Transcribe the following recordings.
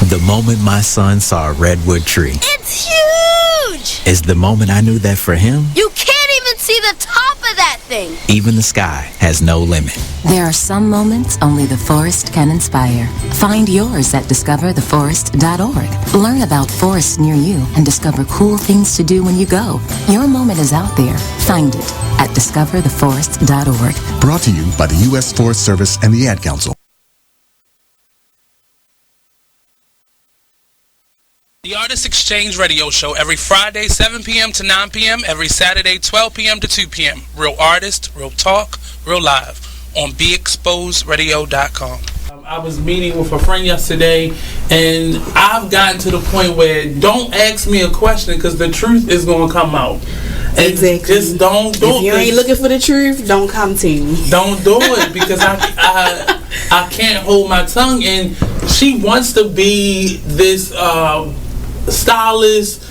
The moment my son saw a redwood tree. It's huge! Is the moment I knew that for him, You can't even see the top of that thing! even the sky has no limit. There are some moments only the forest can inspire. Find yours at discovertheforest.org. Learn about forests near you and discover cool things to do when you go. Your moment is out there. Find it at discovertheforest.org. Brought to you by the U.S. Forest Service and the Ad Council. The Artist Exchange Radio Show every Friday, 7 p.m. to 9 p.m., every Saturday, 12 p.m. to 2 p.m. Real artist, real talk, real live on BeExposedRadio.com. I was meeting with a friend yesterday, and I've gotten to the point where don't ask me a question because the truth is going to come out. And exactly. Just don't do it. If you ain't looking for the truth, don't come to me. Don't do it because I can't hold my tongue. And she wants to be this stylist,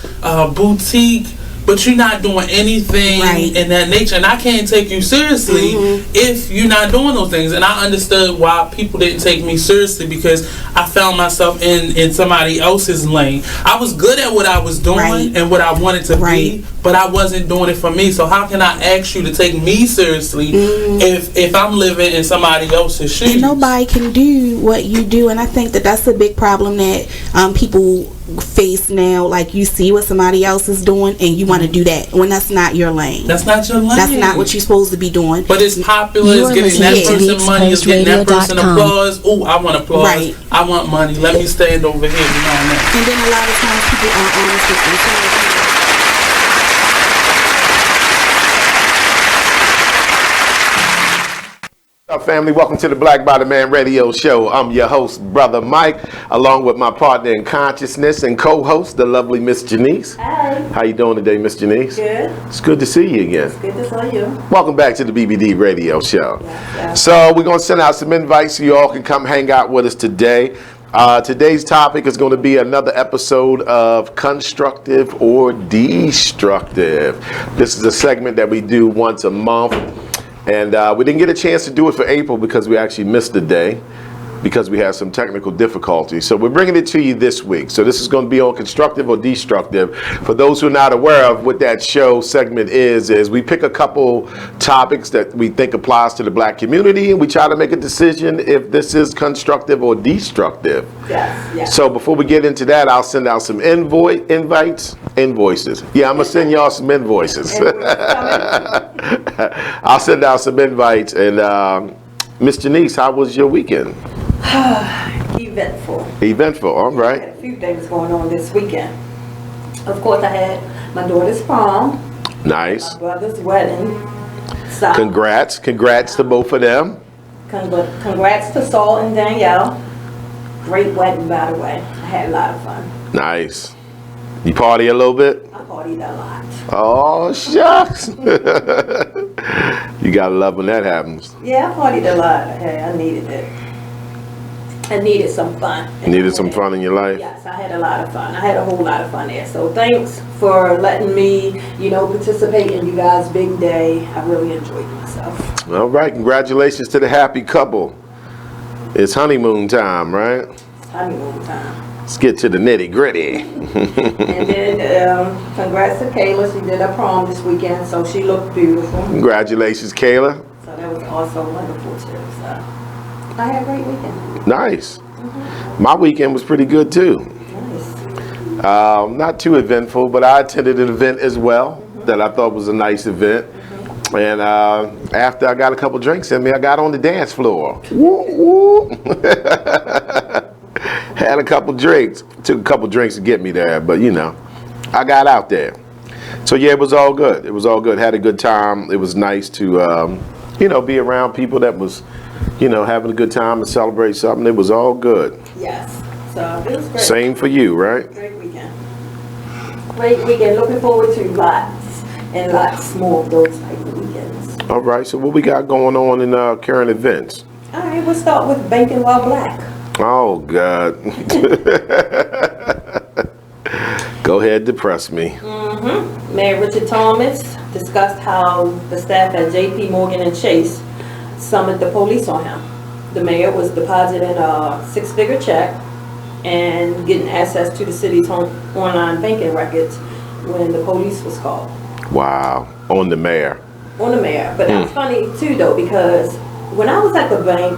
boutique, but you're not doing anything in that nature, and I can't take you seriously if you're not doing those things. And I understood why people didn't take me seriously because I found myself in somebody else's lane. I was good at what I was doing and what I wanted to be, but I wasn't doing it for me. So how can I ask you to take me seriously if I'm living in somebody else's shoes? And nobody can do what you do, and I think that that's a big problem that people face now. Like, you see what somebody else is doing and you want to do that when that's not your lane. That's not your lane. That's not what you're supposed to be doing. But it's popular. It's getting that person money. It's getting that person applause. Oh, I want applause. I want money. Let me stand over here. And then a lot of times people aren't honest with themselves. What's up, family? Welcome to the Black Bottom Man Radio Show. I'm your host, Brother Mike, along with my partner in consciousness and co-host, the lovely Miss Janice. Hi. How you doing today, Miss Janice? Good. It's good to see you again. It's good to see you. Welcome back to the BBD Radio Show. Yes. So we're going to send out some invites so you all can come hang out with us today. Today's topic is going to be another episode of Constructive or Destructive. This is a segment that we do once a month. And we didn't get a chance to do it for April because we actually missed a day because we had some technical difficulties. So we're bringing it to you this week. So this is going to be on Constructive or Destructive. For those who are not aware of what that show segment is we pick a couple topics that we think applies to the black community, and we try to make a decision if this is constructive or destructive. Yes. So before we get into that, I'll send out some invoices. Yeah, I'm going to send y'all some invoices. I'll send out some invites. And Miss Janice, how was your weekend? Eventful, all right. I had a few things going on this weekend. Of course, I had my daughter's prom. Nice. My brother's wedding. So, Congrats to both of them. Congrats to Saul and Danielle. Great wedding, by the way. I had a lot of fun. Nice. You party a little bit? I partied a lot. Oh, shucks. You gotta love when that happens. Yeah, I partied a lot. I needed it. I needed some fun. Needed some fun in your life? Yes, I had a lot of fun. I had a whole lot of fun there. So thanks for letting me, participate in you guys' big day. I really enjoyed myself. All right, congratulations to the happy couple. It's honeymoon time, right? Honeymoon time. Let's get to the nitty gritty. And then congrats to Kayla. She did her prom this weekend, so she looked beautiful. Congratulations, Kayla. So that was also wonderful too. So I had a great weekend. Nice. My weekend was pretty good too. Nice. Not too eventful, but I attended an event as well that I thought was a nice event. And after I got a couple drinks in me, I got on the dance floor. Woo, woo. Had a couple drinks. Took a couple drinks to get me there, but I got out there. So yeah, it was all good. Had a good time. It was nice to be around people that was having a good time and celebrate something. It was all good. Yes. So it was great. Same for you, right? Great weekend. Great weekend. Looking forward to lots and lots more of those type of weekends. All right. So what we got going on in current events? All right. We'll start with Banking While Black. Oh, God. Go ahead, depress me. Mayor Richard Thomas discussed how the staff at J.P. Morgan and Chase summoned the police on him. The mayor was depositing a 6-figure check and getting access to the city's online banking records when the police was called. Wow. On the mayor. On the mayor. But that's funny too though, because when I was at the bank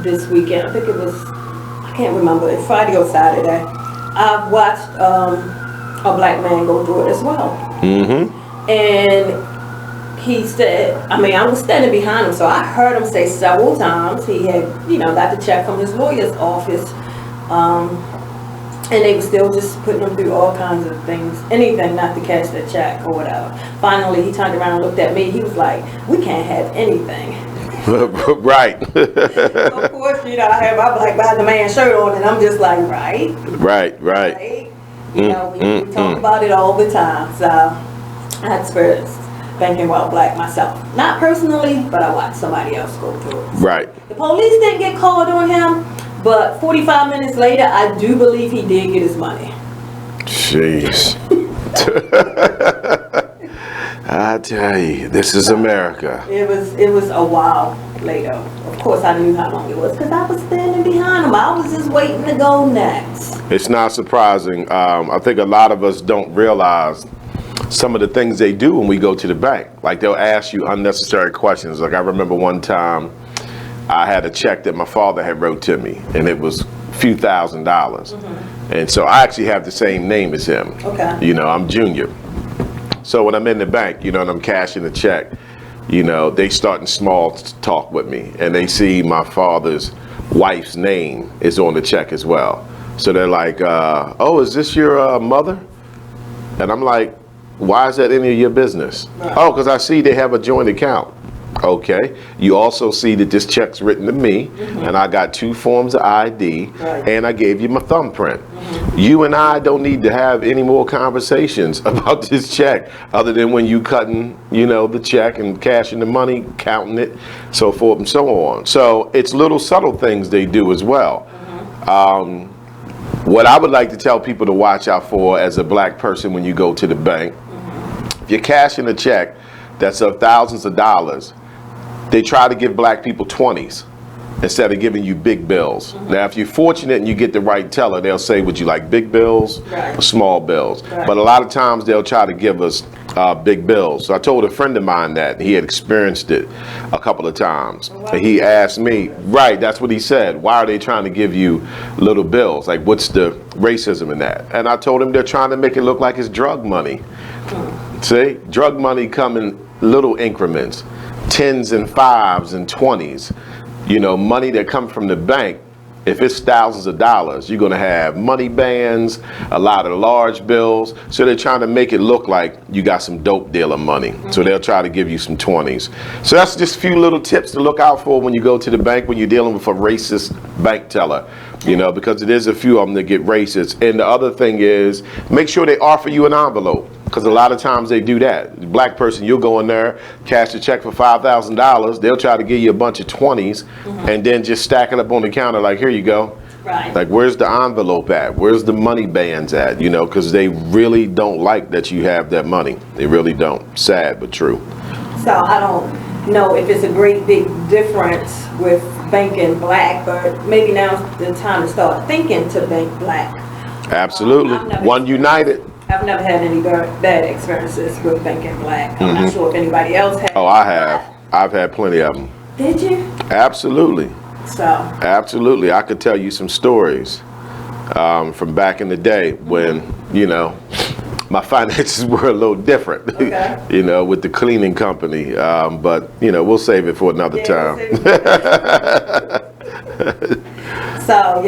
this weekend, I think it was, I can't remember, it's Friday or Saturday, I watched a black man go through it as well. And he said, I mean, I was standing behind him, so I heard him say several times he had, you know, got the check from his lawyer's office. And they were still just putting him through all kinds of things, anything not to catch the check or whatever. Finally, he turned around and looked at me. He was like, we can't have anything. Right. Of course, you know, I have my Black by the Man shirt on, and I'm just like, right? Right? You know, we talk about it all the time. So I experienced banking while black myself. Not personally, but I watched somebody else go through it. Right. The police didn't get called on him, but 45 minutes later, I do believe he did get his money. Jeez. I tell you, this is America. It was a while later. Of course, I knew how long it was because I was standing behind him. I was just waiting to go next. It's not surprising. I think a lot of us don't realize some of the things they do when we go to the bank. Like they'll ask you unnecessary questions. Like I remember one time I had a check that my father had wrote to me, and it was a few $1,000s. And so I actually have the same name as him. Okay. You know, I'm Junior. So when I'm in the bank, you know, and I'm cashing the check, you know, they starting small talk with me, and they see my father's wife's name is on the check as well. So they're like, oh, is this your mother? And I'm like, why is that any of your business? Right. Oh, because I see they have a joint account. Okay. You also see that this check's written to me, and I got 2 forms of ID, and I gave you my thumbprint. You and I don't need to have any more conversations about this check other than when you cutting, you know, the check and cashing the money, counting it, so forth and so on. So it's little subtle things they do as well. What I would like to tell people to watch out for as a black person when you go to the bank, if you're cashing a check that's of thousands of dollars, they try to give black people 20s instead of giving you big bills. Now, if you're fortunate and you get the right teller, they'll say, would you like big bills or small bills? But a lot of times they'll try to give us big bills. So I told a friend of mine that he had experienced it a couple of times. And he asked me, right, that's what he said. Why are they trying to give you little bills? Like, what's the racism in that? And I told him they're trying to make it look like it's drug money. See, drug money come in little increments, 10s and 5s and 20s. You know, money that comes from the bank, if it's thousands of dollars, you're going to have money bands, a lot of large bills. So they're trying to make it look like you got some dope dealer money. So they'll try to give you some 20s. So that's just a few little tips to look out for when you go to the bank, when you're dealing with a racist bank teller. You know, because it is a few of them that get racist. And the other thing is, make sure they offer you an envelope. Because a lot of times they do that. Black person, you'll go in there, cash a check for $5,000. They'll try to give you a bunch of 20s and then just stack it up on the counter like, here you go. Right. Like, where's the envelope at? Where's the money bands at? You know, because they really don't like that you have that money. They really don't. Sad, but true. So I don't know if it's a great big difference with banking black, but maybe now's the time to start thinking to bank black. Absolutely. One united. I've never had any bad experiences with banking black. I'm not sure if anybody else has. Oh, I have. I've had plenty of them. Did you? Absolutely. So. Absolutely. I could tell you some stories from back in the day when, you know, my finances were a little different, you know, with the cleaning company. But, you know, we'll save it for another time. So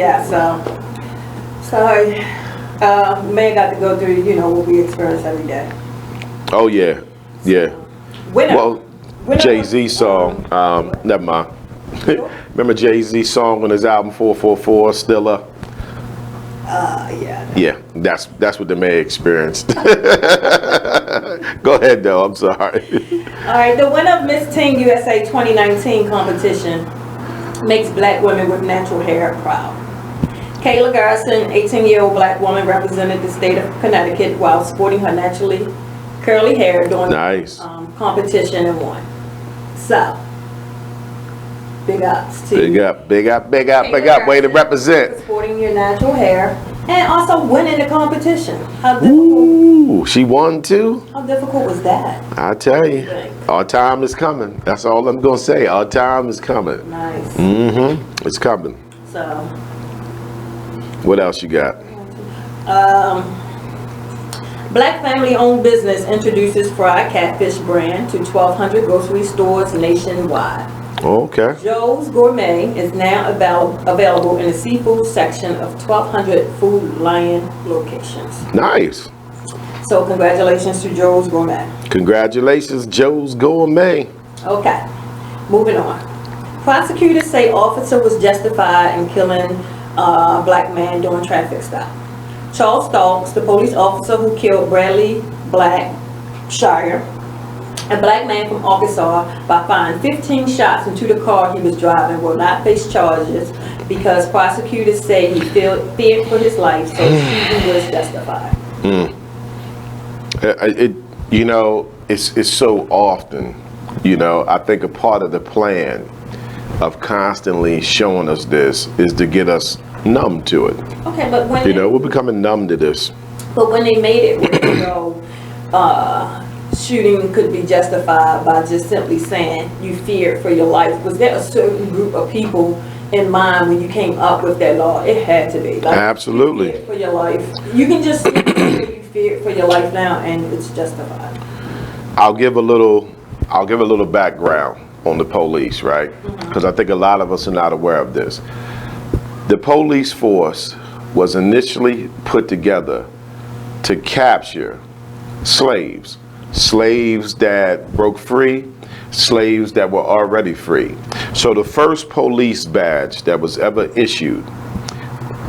man got to go through, you know, what we experience every day. Oh, yeah. Yeah. Well, Jay-Z song, never mind. Remember Jay-Z song on his album 444, Still Up? Yeah. Yeah, that's what the man experienced. Go ahead, though. I'm sorry. All right, the winner of Miss Teen USA 2019 competition makes black women with natural hair proud. Kayla Garrison, 18-year-old black woman, represented the state of Connecticut while sporting her naturally curly hair during the competition and won. So, Big ups to Big up, big up, big up, big up. Way to represent. Sporting your natural hair and also winning the competition. How difficult? Ooh, she won too? How difficult was that? I tell you, our time is coming. That's all I'm gonna say. Our time is coming. Nice. Mm-hmm. It's coming. So. What else you got? Black family-owned business introduces fried catfish brand to 1,200 grocery stores nationwide. Okay. Joe's Gourmet is now available in the seafood section of 1,200 Food Lion locations. Nice. So congratulations to Joe's Gourmet. Congratulations, Joe's Gourmet. Okay, moving on. Prosecutors say officer was justified in killing a black man during traffic stop. Charles Stokes, the police officer who killed Bradley Blackshire, a black man from Arkansas, by firing 15 shots into the car he was driving, will not face charges because prosecutors say he feared for his life, so he was justified. It's so often, I think a part of the plan of constantly showing us this is to get us numb to it. Okay, but when we're becoming numb to this. But when they made it, shooting could be justified by just simply saying you feared for your life. Was there a certain group of people in mind when you came up with that law? It had to be. Like, absolutely. You feared for your life. You can just say you feared for your life now, and it's justified. I'll give a little background on the police, right? Because I think a lot of us are not aware of this. The police force was initially put together to capture slaves that broke free, slaves that were already free. So the first police badge that was ever issued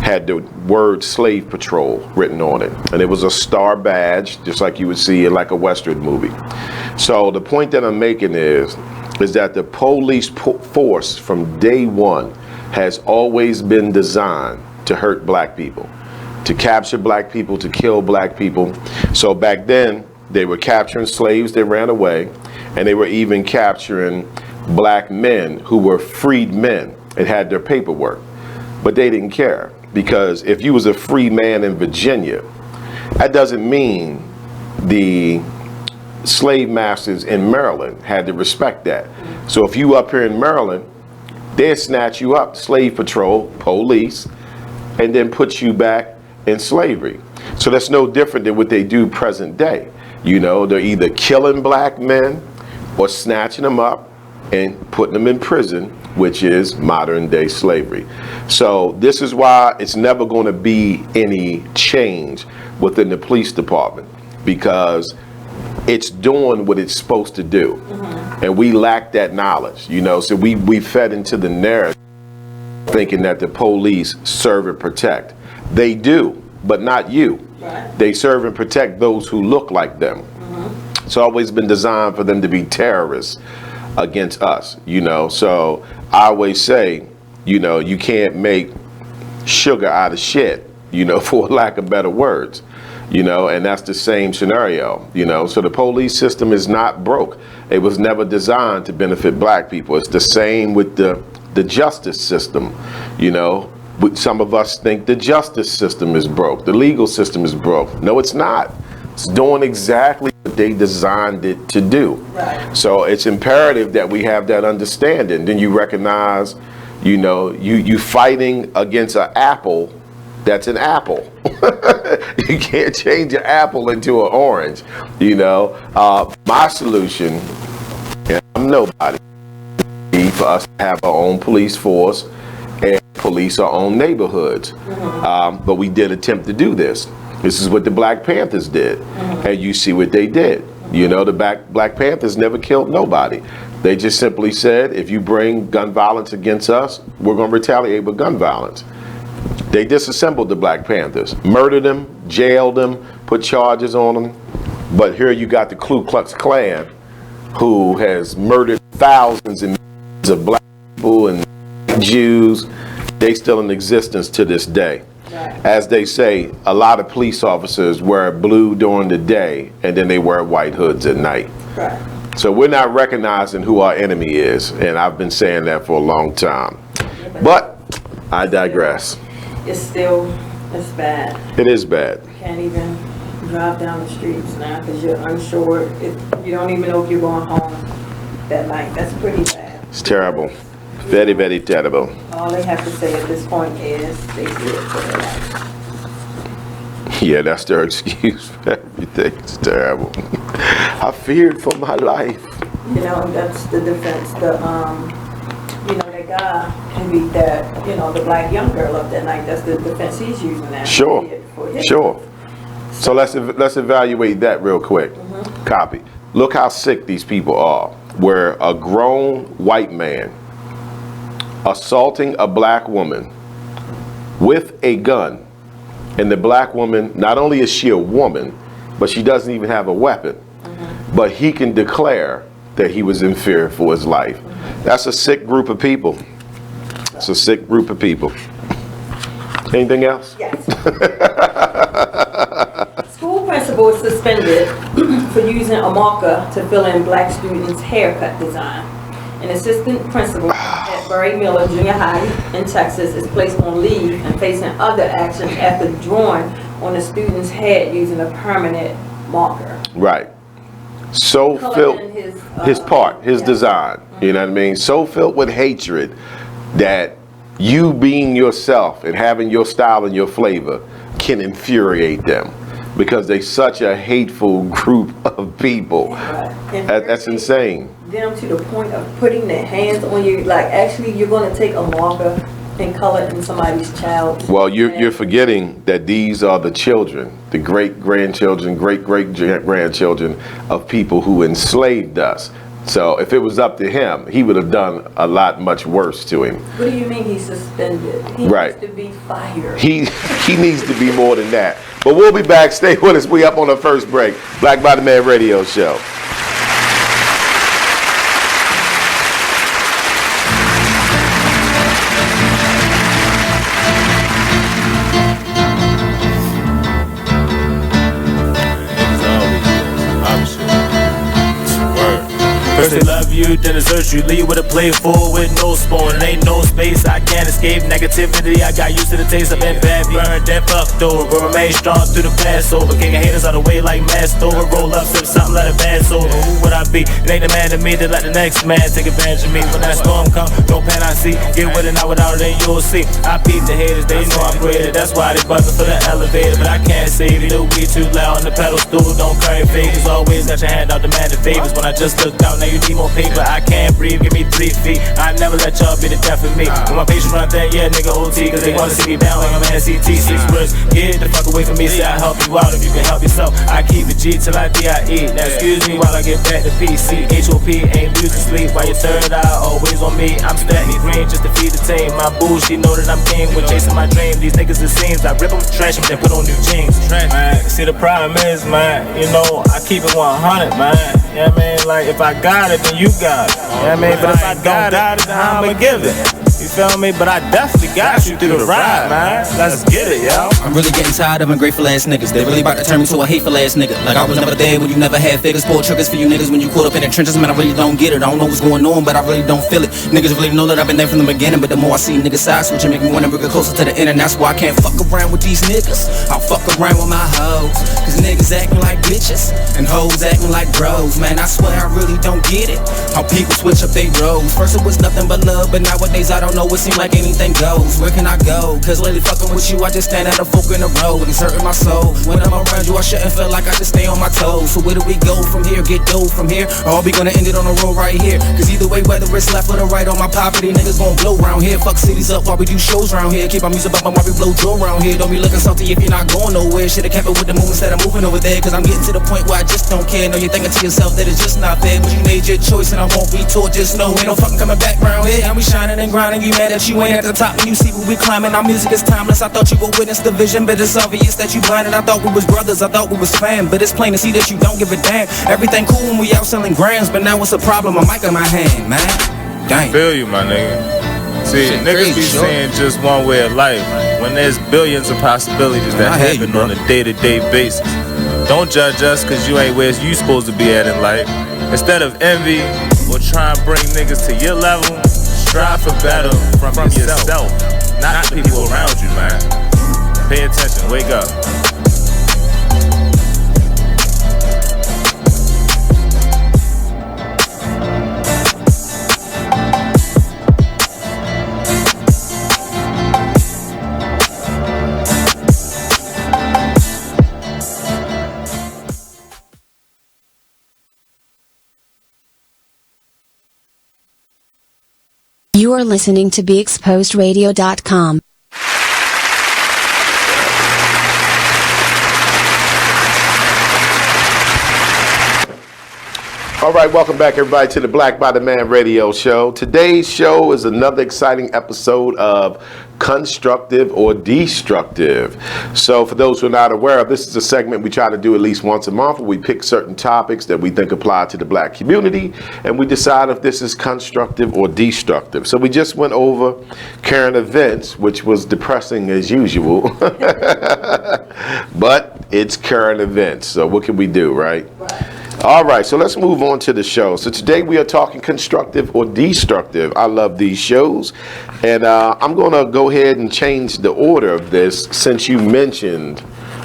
had the word Slave Patrol written on it. And it was a star badge, just like you would see in like a Western movie. So the point that I'm making is that the police force from day one has always been designed to hurt black people, to capture black people, to kill black people. So back then, they were capturing slaves that ran away, and they were even capturing black men who were freed men and had their paperwork. But they didn't care, because if you was a free man in Virginia, that doesn't mean the slave masters in Maryland had to respect that. So if you up here in Maryland, they'd snatch you up, Slave Patrol, police, and then put you back in slavery. So that's no different than what they do present day. They're either killing black men or snatching them up and putting them in prison, which is modern day slavery. So this is why it's never going to be any change within the police department, because it's doing what it's supposed to do. And we lack that knowledge, so we fed into the narrative thinking that the police serve and protect. They do, but not you. Right. They serve and protect those who look like them. It's always been designed for them to be terrorists against us, So I always say, you can't make sugar out of shit, for lack of better words. And that's the same scenario, So the police system is not broke. It was never designed to benefit black people. It's the same with the justice system, Some of us think the justice system is broke. The legal system is broke. No, it's not. It's doing exactly what they designed it to do. Right. So it's imperative that we have that understanding. Then you recognize, you fighting against an apple that's an apple. You can't change an apple into an orange. My solution, and I'm nobody, for us to have our own police force and police our own neighborhoods. But we did attempt to do this. This is what the Black Panthers did. And you see what they did. The Black Panthers never killed nobody. They just simply said, if you bring gun violence against us, we're going to retaliate with gun violence. They disassembled the Black Panthers, murdered them, jailed them, put charges on them. But here you got the Ku Klux Klan, who has murdered thousands and millions of black people and Jews. They still in existence to this day. As they say, a lot of police officers wear blue during the day and then they wear white hoods at night. So we're not recognizing who our enemy is, and I've been saying that for a long time. But I digress. It's bad. It is bad. You can't even drive down the streets now because you're unsure. You don't even know if you're going home that night. That's pretty bad. It's terrible. Very, very terrible. All they have to say at this point is they did it for their life. Yeah, that's their excuse for everything. It's terrible. I feared for my life. You know, that's the defense. That guy can beat that, the black young girl up that night. That's the defense he's using now. Sure. So let's evaluate that real quick. Copy. Look how sick these people are. Where a grown white man assaulting a black woman with a gun, and the black woman, not only is she a woman, but she doesn't even have a weapon, but he can declare that he was in fear for his life. That's a sick group of people. It's a sick group of people. Anything else? Yes. School principal is suspended for using a marker to fill in black students' haircut design. An assistant principal at Barry Miller Junior High in Texas is placed on leave and facing other actions after drawing on a student's head using a permanent marker. Right. So filled his design. You know what I mean? So filled with hatred that you being yourself and having your style and your flavor can infuriate them because they're such a hateful group of people. That's insane. Them to the point of putting their hands on you, like actually you're going to take a marker and color in somebody's child. Well, you're forgetting that these are the children, the great-grandchildren, great-great-grandchildren of people who enslaved us. So if it was up to him, he would have done a lot much worse to him. What do you mean he's suspended? He needs to be fired. He needs to be more than that. But we'll be back. Stay with us. We up on the first break. Black Body Man Radio Show. First they love you, then desert you. Leave with a plate full with no spoon. It ain't no space, I can't escape negativity. I got used to the taste. I've been bad, burned, then fucked over. But remain strong through the Passover. Kicking haters out of the way like masked over. Roll up, sip something, let it pass over. Who would I be? It ain't the man to me that let the next man take advantage of me. When that storm come, no pan I see. Get with it, not without it, then you'll see. I peep the haters, they know I'm greater. That's why they buzzing for the elevator. But I can't save it, it'll be too loud on the pedal stool. Don't carry fakers, always got your hand out demanding favors. When I just looked out, now you need more paper. I can't breathe, give me 3 feet. I never let y'all be the death of me. When my patients run there, yeah, nigga OT. Cause they wanna see me down like I'm NCT. 6 words, get the fuck away from me. Say I help you out if you can help yourself. I keep it G till I DIE. Now excuse me while I get back to PC. HOP ain't used to sleep while your third eye always on me. I'm stacking green just to feed the team. My boo, she know that I'm king when chasing my dream. These niggas it seems I rip them, trash them, then put on new jeans. Man, see the problem is, man, you know, I keep it 100, man. Yeah, man, like if I got it, then you got it. Yeah, man, but if I don't got it, then I'ma give it. You feel me? But I definitely got you through the ride, man. Let's get it, yo. I'm really getting tired of ungrateful ass niggas. They really about to turn me to a hateful ass nigga. Like I was never there when you never had figures. Pull triggers for you niggas when you caught up in the trenches. Man, I really don't get it. I don't know what's going on, but I really don't feel it. Niggas really know that I've been there from the beginning. But the more I see niggas side switching, make me wanna bring it closer to the end. And that's why I can't fuck around with these niggas. I'll fuck around with my hoes. Cause niggas acting like bitches and hoes acting like bros. Man, I swear I really don't get it. How people switch up they roles. First it was nothing but love, but nowadays I don't know. It seems like anything goes. Where can I go? Cause lately fucking with you, I just stand at a fork in the road. And it's hurting my soul. When I'm around you, I shouldn't feel like I just stay on my toes. So where do we go from here? Get dough from here? Or are we gonna end it on the road right here? Cause either way, whether it's left or the right on my property, niggas gon' blow round here. Fuck cities up while we do shows round here. Keep our music up while we blow Joe round here. Don't be looking salty if you're not going nowhere. Should've kept it with the move instead of moving over there. Cause I'm getting to the point where I just don't care. Know you're thinking to yourself that it's just not fair. But you made your choice and I won't be taught. Just know ain't no fucking coming back round here. And we shining and grinding. You mad that you ain't at the top and you see we climbing. Our music is timeless. I thought you would witness the vision, but it's obvious that you blinded. I thought we was brothers. I thought we was fam, but it's plain to see that you don't give a damn. Everything cool when we out selling grams, but now it's a problem. A mic in my hand, man. Dang. Feel you, my nigga. See, shit, niggas be saying just one way of life when there's billions of possibilities that happen on a day-to-day basis. Don't judge us cause you ain't where you supposed to be at in life. Instead of envy or try and bring niggas to your level, strive for better from yourself, not the people around you, man. Pay attention, wake up. You are listening to BeExposedRadio.com. All right, welcome back everybody to the Black by the Man radio show. Today's show is another exciting episode of Constructive or Destructive. So for those who are not aware of, this is a segment we try to do at least once a month where we pick certain topics that we think apply to the black community and we decide if this is constructive or destructive. So we just went over current events, which was depressing as usual, but it's current events. So what can we do, right? All right, so let's move on to the show. So today we are talking constructive or destructive. I love these shows. And I'm going to go ahead and change the order of this since you mentioned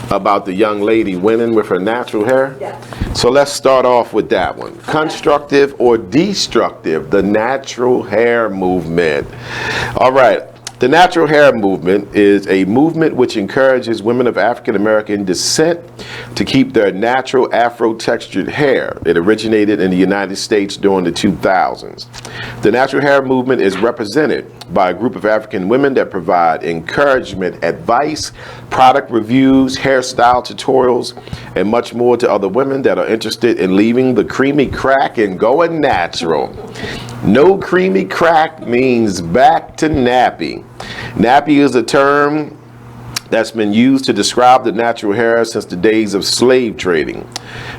about the young lady winning with her natural hair. Yeah. So let's start off with that one. Okay. Constructive or destructive, the natural hair movement. All right. The natural hair movement is a movement which encourages women of African American descent to keep their natural Afro-textured hair. It originated in the United States during the 2000s. The natural hair movement is represented by a group of African women that provide encouragement, advice, product reviews, hairstyle tutorials, and much more to other women that are interested in leaving the creamy crack and going natural. No creamy crack means back to nappy. Nappy is a term that's been used to describe the natural hair since the days of slave trading.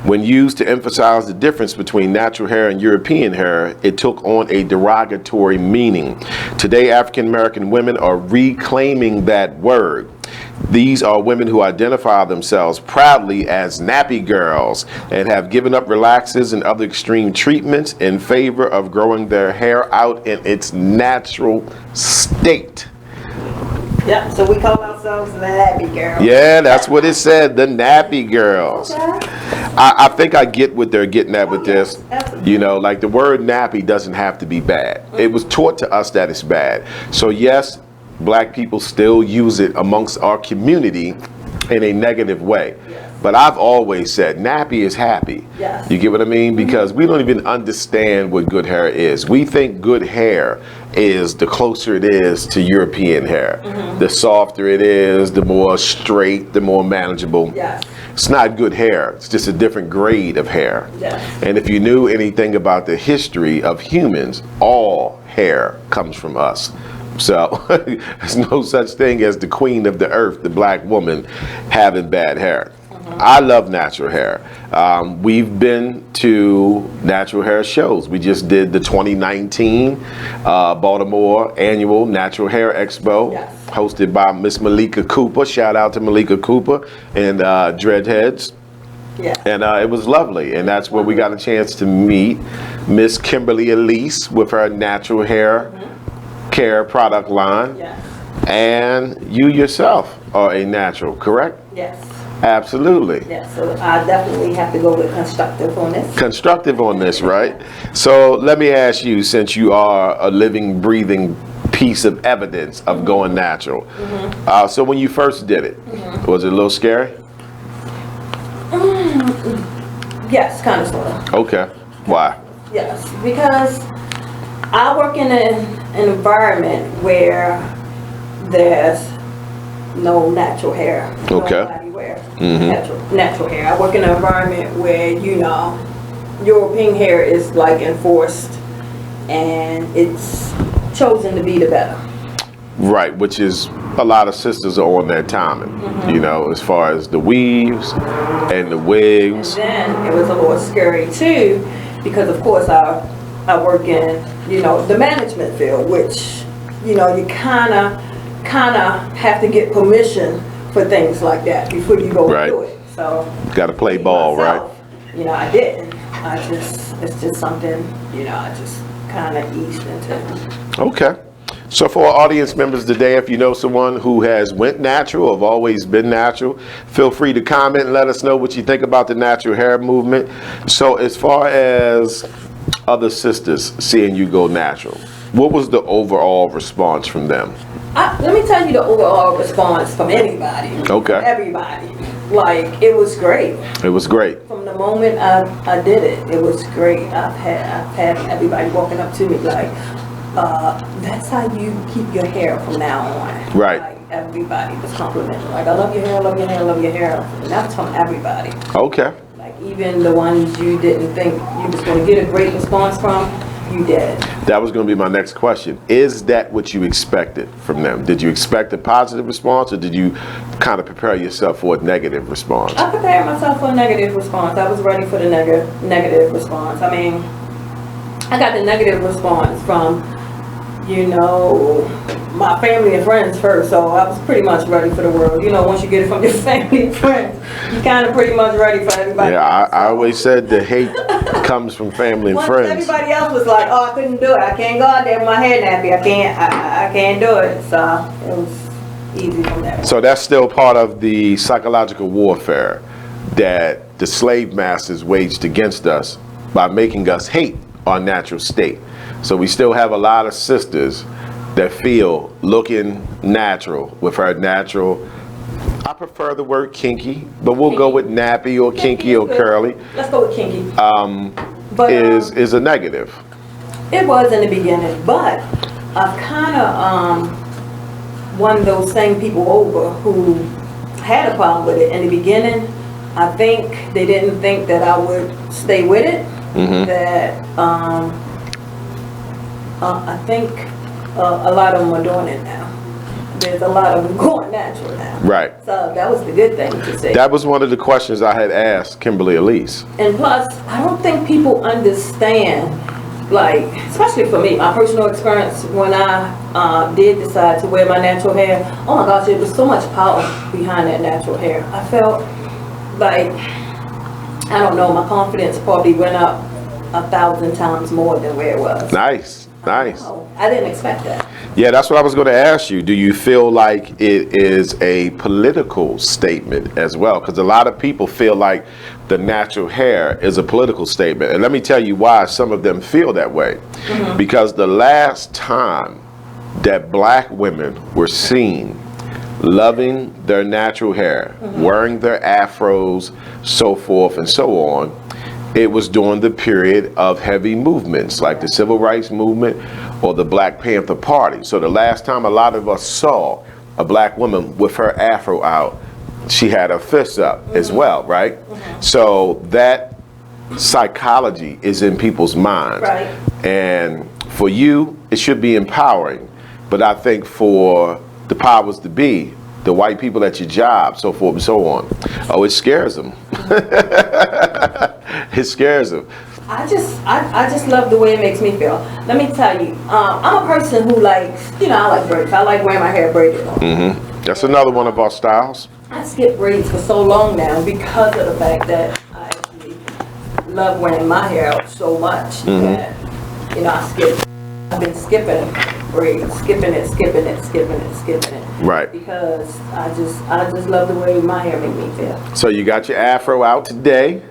When used to emphasize the difference between natural hair and European hair, it took on a derogatory meaning. Today, African American women are reclaiming that word. These are women who identify themselves proudly as nappy girls and have given up relaxes and other extreme treatments in favor of growing their hair out in its natural state. Yep, so we call ourselves the nappy girls. Yeah, that's what it said, the nappy girls. Okay. I think I get what they're getting at with this. You know, like the word nappy doesn't have to be bad. It was taught to us that it's bad. So yes, black people still use it amongst our community in a negative way. Yes. But I've always said nappy is happy. Yes. You get what I mean? Because we don't even understand what good hair is. We think good hair is the closer it is to European hair. Mm-hmm. The softer it is, the more straight, the more manageable. Yes. It's not good hair. It's just a different grade of hair. Yes. And if you knew anything about the history of humans, all hair comes from us. So there's no such thing as the queen of the earth, the black woman, having bad hair. I love natural hair. We've been to natural hair shows. We just did the 2019 Baltimore annual Natural Hair Expo, yes, hosted by Miss Malika Cooper. Shout out to Malika Cooper and Dreadheads. Yeah. And it was lovely, and that's where we got a chance to meet Miss Kimberly Elise with her natural hair care product line. Yes. And you yourself are a natural, correct? Yes. Absolutely. Yes, so I definitely have to go with constructive on this. Constructive on this, right? So let me ask you, since you are a living, breathing piece of evidence of going natural. So when you first did it, was it a little scary? Yes, kind of, sort of. Okay. Why? Yes, because I work in an environment where there's no natural hair. Okay. Nobody wears natural hair. I work in an environment where, you know, European hair is like enforced and it's chosen to be the better. Right, which is a lot of sisters are on that timing, you know, as far as the weaves and the wigs. And then it was a little scary too, because of course I work in, you know, the management field, which, you know, you kind of have to get permission for things like that before you go and do it. So got to play ball, myself, right? You know, I didn't. it's just something, I just kind of eased into. Okay. So for our audience members today, if you know someone who has went natural, have always been natural, feel free to comment and let us know what you think about the natural hair movement. So as far as other sisters seeing you go natural, what was the overall response from them? Let me tell you the overall response from anybody. Okay. Everybody. Like, it was great. It was great. From the moment I did it was great. I've had everybody walking up to me like, that's how you keep your hair from now on. Right. Like, everybody was complimenting. Like, I love your hair, I love your hair, I love your hair. And that's from everybody. Okay. Like, even the ones you didn't think you was going to get a great response from, you did. That was going to be my next question. Is that what you expected from them? Did you expect a positive response, or did you kind of prepare yourself for a negative response? I prepared myself for a negative response. I was ready for the negative response. I mean, I got the negative response from, my family and friends first, so I was pretty much ready for the world. Once you get it from your family and friends, you're kind of pretty much ready for everybody. Yeah, I always said the hate comes from family and friends. Everybody else was like, oh, I couldn't do it. I can't go out there with my hair nappy. I can't do it. So it was easy from that. So that's still part of the psychological warfare that the slave masters waged against us by making us hate our natural state. So we still have a lot of sisters that feel looking natural with her natural. I prefer the word kinky, but we'll go with nappy or kinky or curly. Let's go with kinky. Is a negative. It was in the beginning, but I've kind of won those same people over who had a problem with it in the beginning. I think they didn't think that I would stay with it. Mm-hmm. That I think a lot of them are doing it now. There's a lot of them going natural now. Right. So that was the good thing to say. That was one of the questions I had asked Kimberly Elise. And plus, I don't think people understand, like, especially for me, my personal experience when I did decide to wear my natural hair. Oh my gosh, there was so much power behind that natural hair. I felt like, I don't know, my confidence probably went up 1,000 times more than where it was. Nice. I didn't expect that. Yeah, that's what I was going to ask you. Do you feel like it is a political statement as well? Because a lot of people feel like the natural hair is a political statement. And let me tell you why some of them feel that way. Mm-hmm. Because the last time that black women were seen loving their natural hair, mm-hmm. wearing their afros, so forth and so on, it was during the period of heavy movements like the Civil Rights Movement or the Black Panther Party. So the last time a lot of us saw a black woman with her afro out, she had her fists up mm-hmm. as well, right? Mm-hmm. So that psychology is in people's minds. Right. And for you, it should be empowering. But I think for the powers to be, the white people at your job, so forth and so on, it scares them. It scares them. I just love the way it makes me feel. Let me tell you, I'm a person who likes, I like braids. I like wearing my hair braided on. Mm-hmm. That's another one of our styles. I skip braids for so long now because of the fact that I actually love wearing my hair out so much mm-hmm. that, I've been skipping braids, skipping it. Right. Because I just love the way my hair makes me feel. So you got your afro out today.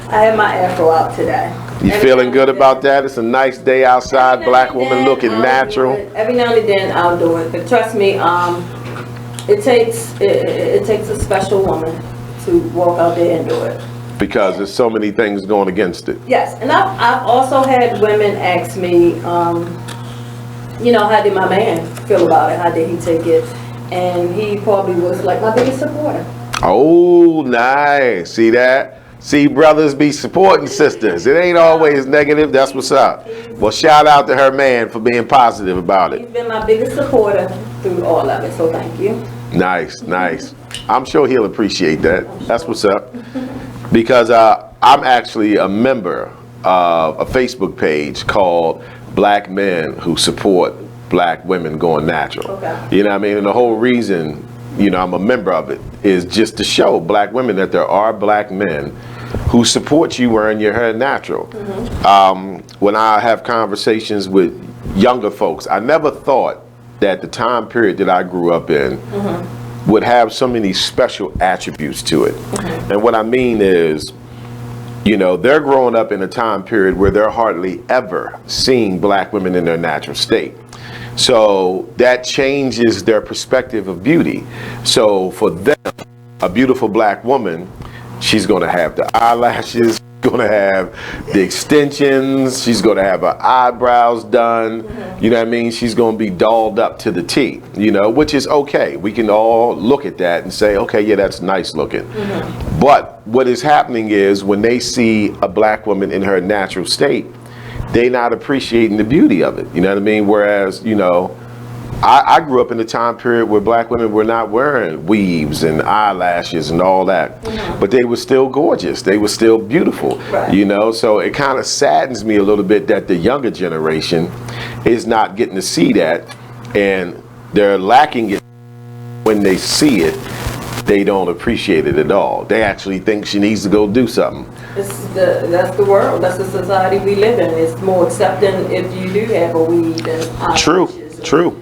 I have my afro out today. You feeling good about that? It's a nice day outside, black woman looking natural. Every now and then I'll do it, but trust me, it takes a special woman to walk out there and do it. Because there's so many things going against it. Yes, and I've also had women ask me, how did my man feel about it? How did he take it? And he probably was like my biggest supporter. Oh, nice. See that? See, brothers be supporting sisters. It ain't always negative. That's what's up. Well, shout out to her man for being positive about it. He's been my biggest supporter through all of it, so thank you. Nice. I'm sure he'll appreciate that. That's what's up. Because I'm actually a member of a Facebook page called Black Men Who Support Black Women Going Natural. Okay. You know what I mean? And the whole reason, I'm a member of it is just to show black women that there are black men who support you wearing your hair natural. When I have conversations with younger folks, I never thought that the time period that I grew up in would have so many special attributes to it. And what I mean is, you know, they're growing up in a time period where they're hardly ever seeing black women in their natural state. So that changes their perspective of beauty. So for them, a beautiful black woman, she's going to have the eyelashes, going to have the extensions, she's going to have her eyebrows done, you know what I mean? She's going to be dolled up to the T, you know, which is okay. We can all look at that and say, okay, yeah, that's nice looking. But what is happening is when they see a black woman in her natural state, they not appreciating the beauty of it, you know what I mean? Whereas, you know, I grew up in a time period where black women were not wearing weaves and eyelashes and all that, but they were still gorgeous. They were still beautiful, you know? So it kind of saddens me a little bit that the younger generation is not getting to see that, and they're lacking it. When they see it, they don't appreciate it at all. They actually think she needs to go do something. That's the world. That's the society we live in. It's more accepting if you do have a weave and eyelashes. True.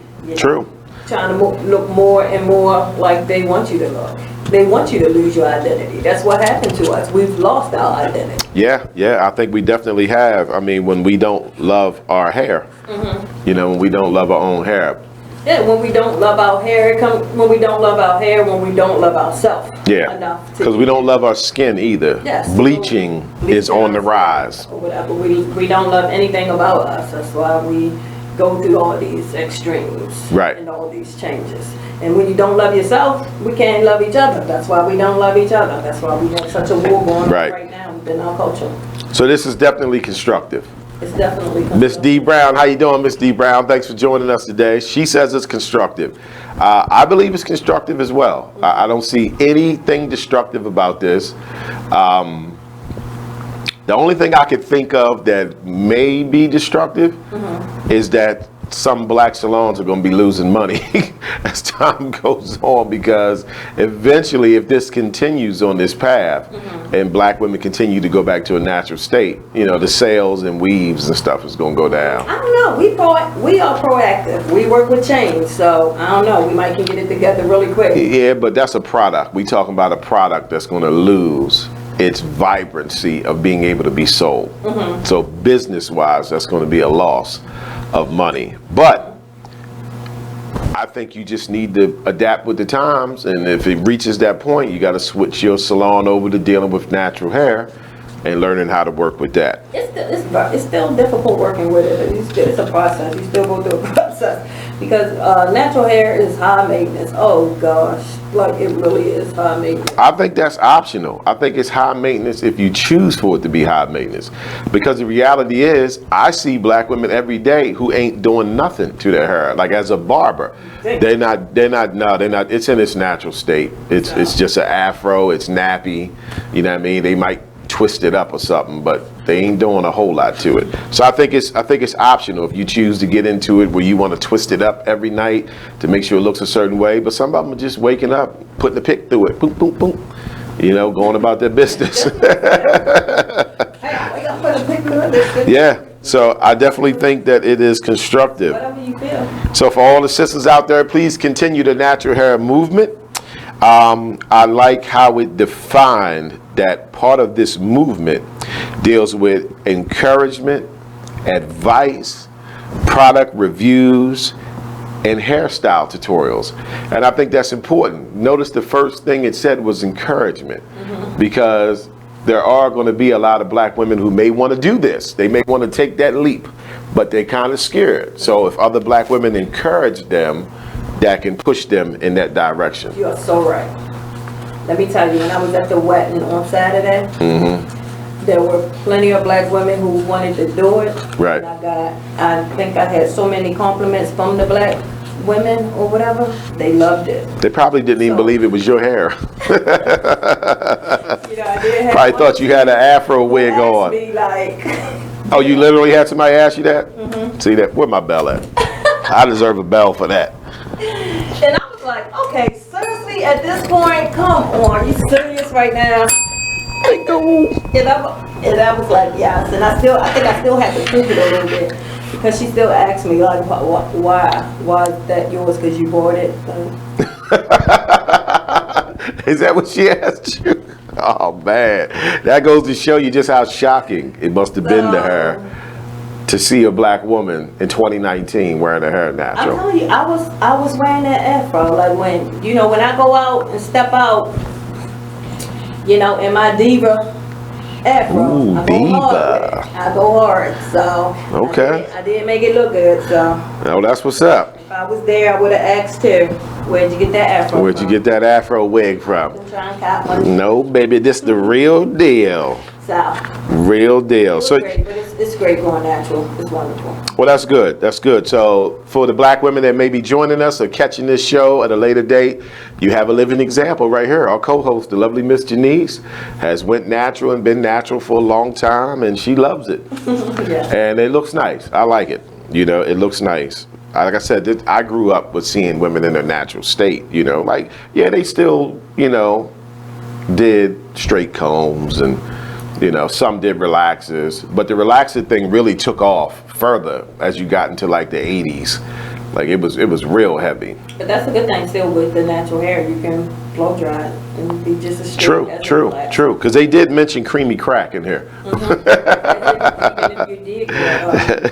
Trying to look more and more like they want you to look. They want you to lose your identity. That's what happened to us. We've lost our identity. Yeah, I think we definitely have. I mean, when we don't love our hair, you know, when we don't love our own hair. Yeah, when we don't love our hair, when we don't love our hair, when we don't love ourselves. Yeah, because we don't love our skin either. Yes. Bleaching is on the rise. Or whatever. We don't love anything about us. That's why we go through all these extremes and all these changes. And when you don't love yourself, we can't love each other. That's why we don't love each other. That's why we have such a war going on right now within our culture. So this is definitely constructive. It's definitely constructive. Miss D. Brown, how you doing, Miss D. Brown? Thanks for joining us today. She says it's constructive. I believe it's constructive as well. I don't see anything destructive about this. The only thing I could think of that may be destructive is that some black salons are going to be losing money as time goes on, because eventually if this continues on this path and black women continue to go back to a natural state, you know, the sales and weaves and stuff is going to go down. I don't know. We are proactive. We work with change, so I don't know. We might can get it together really quick. Yeah, but that's a product. We talking about a product that's going to lose its vibrancy of being able to be sold. So business-wise, that's going to be a loss of money. But I think you just need to adapt with the times, and if it reaches that point, you got to switch your salon over to dealing with natural hair and learning how to work with that. It's still difficult working with it. It's a process. You still go through a process because natural hair is high maintenance. Oh gosh, like it really is high maintenance. I think that's optional. I think it's high maintenance if you choose for it to be high maintenance, because the reality is I see black women every day who ain't doing nothing to their hair. Like as a barber, they're not. It's in its natural state. It's just an afro. It's nappy. You know what I mean? They might twist it up or something, but they ain't doing a whole lot to it. So I think it's optional if you choose to get into it where you want to twist it up every night to make sure it looks a certain way. But some of them are just waking up, putting the pick through it, boom, boom, boom, you know, going about their business. Yeah, so I definitely think that it is constructive. Whatever you feel. So for all the sisters out there, please continue the natural hair movement. I like how it defined that part of this movement deals with encouragement, advice, product reviews, and hairstyle tutorials. And I think that's important. Notice the first thing it said was encouragement, because there are going to be a lot of black women who may want to do this. They may want to take that leap, but they're kind of scared. So if other black women encourage them, that can push them in that direction. You are so right. Let me tell you, when I was at the wedding on Saturday, there were plenty of black women who wanted to do it. Right. And I think I had so many compliments from the black women or whatever. They loved it. They probably didn't even believe it was your hair. You know, I did have probably thought you had an afro wig on. Me like, oh, you literally had somebody ask you that? See that? Where my bell at? I deserve a bell for that. And I was like, okay, seriously, at this point, come on, are you serious right now? And I was like, yes. And I think I still had to prove it a little bit. Because she still asks me, like, why is that yours? Because you bought it. Is that what she asked you? Oh, man. That goes to show you just how shocking it must have been to her to see a black woman in 2019 wearing her hair natural. I'm telling you, I was wearing that afro. Like, when I go out and step out, in my diva afro. Ooh, diva. I go hard, so okay. I did make it look good, so. Oh, that's what's up. If I was there, I would have asked too. Where'd you get that afro Where'd you get that afro wig from? I'm trying to cop one. No, baby, this the real deal. So. Real deal. It's great, but it's great going natural. It's wonderful. Well, that's good. That's good. So for the black women that may be joining us or catching this show at a later date, you have a living example right here. Our co-host, the lovely Miss Janice, has went natural and been natural for a long time, and she loves it. Yeah. And it looks nice. I like it. It looks nice. Like I said, I grew up with seeing women in their natural state. They still, did straight combs and some did relaxers, but the relaxer thing really took off further as you got into like the 80s. Like it was real heavy. But that's a good thing still with the natural hair. You can blow dry it and be just as straight as True. Because they did mention creamy crack in here. Even if you did get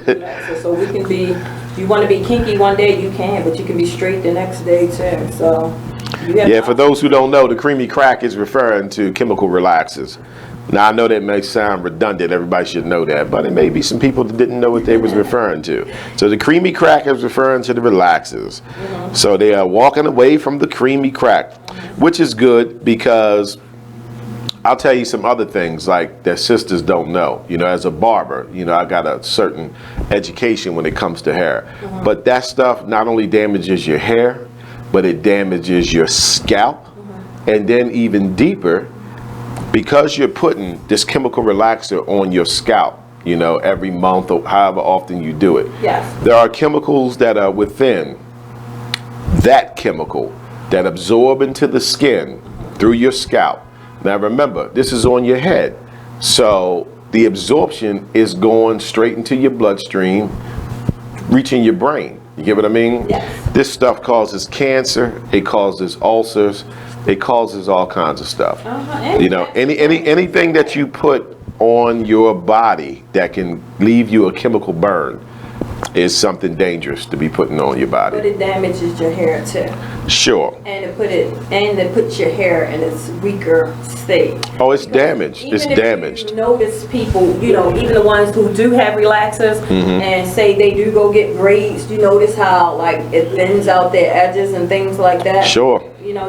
relaxer, so we can be, if you want to be kinky one day, you can, but you can be straight the next day too. So for those who don't know, the creamy crack is referring to chemical relaxers. Now, I know that may sound redundant. Everybody should know that. But it may be some people that didn't know what they was referring to. So the creamy crack is referring to the relaxers. Mm-hmm. So they are walking away from the creamy crack, which is good because I'll tell you some other things like that sisters don't know. As a barber, I got a certain education when it comes to hair. Mm-hmm. But that stuff not only damages your hair, but it damages your scalp. Mm-hmm. And then even deeper, because you're putting this chemical relaxer on your scalp, every month or however often you do it. Yes. There are chemicals that are within that chemical that absorb into the skin through your scalp. Now remember, this is on your head. So the absorption is going straight into your bloodstream, reaching your brain. You get what I mean? Yes. This stuff causes cancer, it causes ulcers, it causes all kinds of stuff. Anything that you put on your body that can leave you a chemical burn is something dangerous to be putting on your body. But it damages your hair too. Sure. And it puts your hair in its weaker state. Oh, it's damaged. It's damaged. You notice people, even the ones who do have relaxers and say they do go get braids, you notice how like it thins out their edges and things like that. Sure.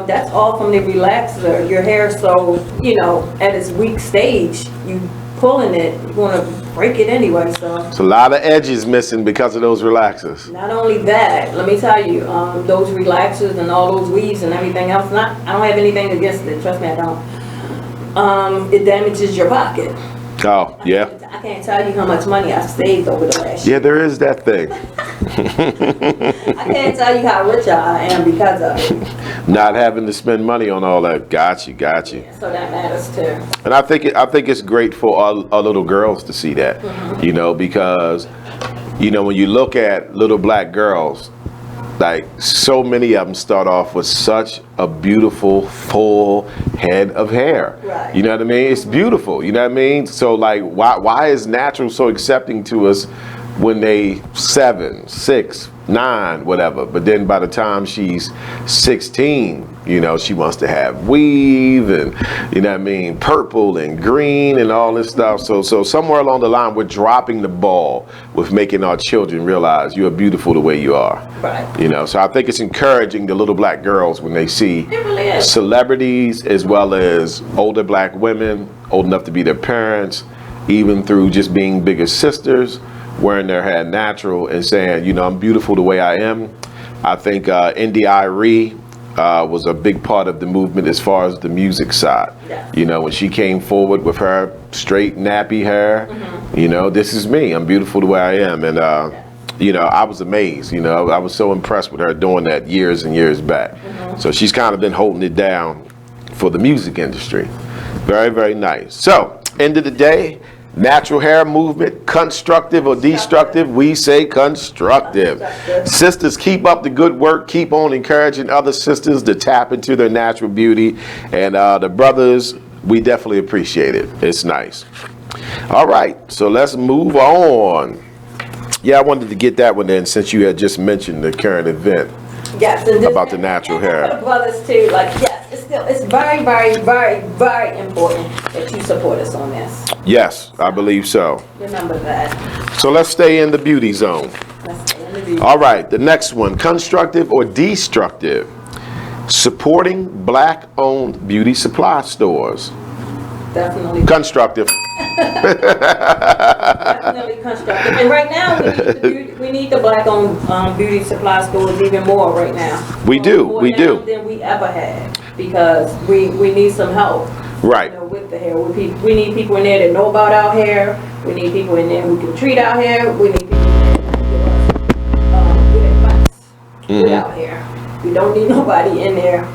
That's all from the relaxer. Your hair, so at its weak stage, you pulling it, you're gonna break it anyway. So it's a lot of edges missing because of those relaxers. Not only that, let me tell you, those relaxers and all those weaves and everything else. I don't have anything against it. Trust me, I don't. It damages your pocket. Oh, yeah. I can't tell you how much money I've saved over the last year. Yeah, there is that thing. I can't tell you how rich I am because of it. Not having to spend money on all that. Got you. Yeah, so that matters too. And I think it's great for our little girls to see that, because, when you look at little black girls, like so many of them start off with such a beautiful full head of hair. Right. You know what I mean? It's beautiful. You know what I mean? So like, why is natural so accepting to us when they 7, 6, 9, whatever? But then by the time she's 16, she wants to have weave and, purple and green and all this stuff. So somewhere along the line, we're dropping the ball with making our children realize you are beautiful the way you are. Right. So I think it's encouraging the little black girls when they see celebrities as well as older black women, old enough to be their parents, even through just being bigger sisters, wearing their hair natural and saying, I'm beautiful the way I am. I think India.Arie was a big part of the movement as far as the music side. Yeah. When she came forward with her straight nappy hair, this is me. I'm beautiful the way I am. And, I was amazed. I was so impressed with her doing that years and years back. So she's kind of been holding it down for the music industry. Very, very nice. So, end of the day, natural hair movement, constructive or destructive, we say constructive. Sisters, keep up the good work. Keep on encouraging other sisters to tap into their natural beauty. And the brothers, we definitely appreciate it. It's nice. All right, so let's move on. Yeah, I wanted to get that one in since you had just mentioned the current event. Yes, about the natural hair. For the brothers too, like yes, it's very, very, very, very important that you support us on this. Yes, I believe so. Remember that. So let's stay in the beauty zone. All right, the next one, constructive or destructive? Supporting black-owned beauty supply stores. Definitely. Constructive. Definitely constructive. And right now, we need the black-owned beauty supply stores even more right now. We do. More we now do. than we ever had, because we need some help. Right. You know, with the hair. We need people in there that know about our hair. We need people in there who can treat our hair. We need people in there who can give us good advice with our hair. We don't need nobody in there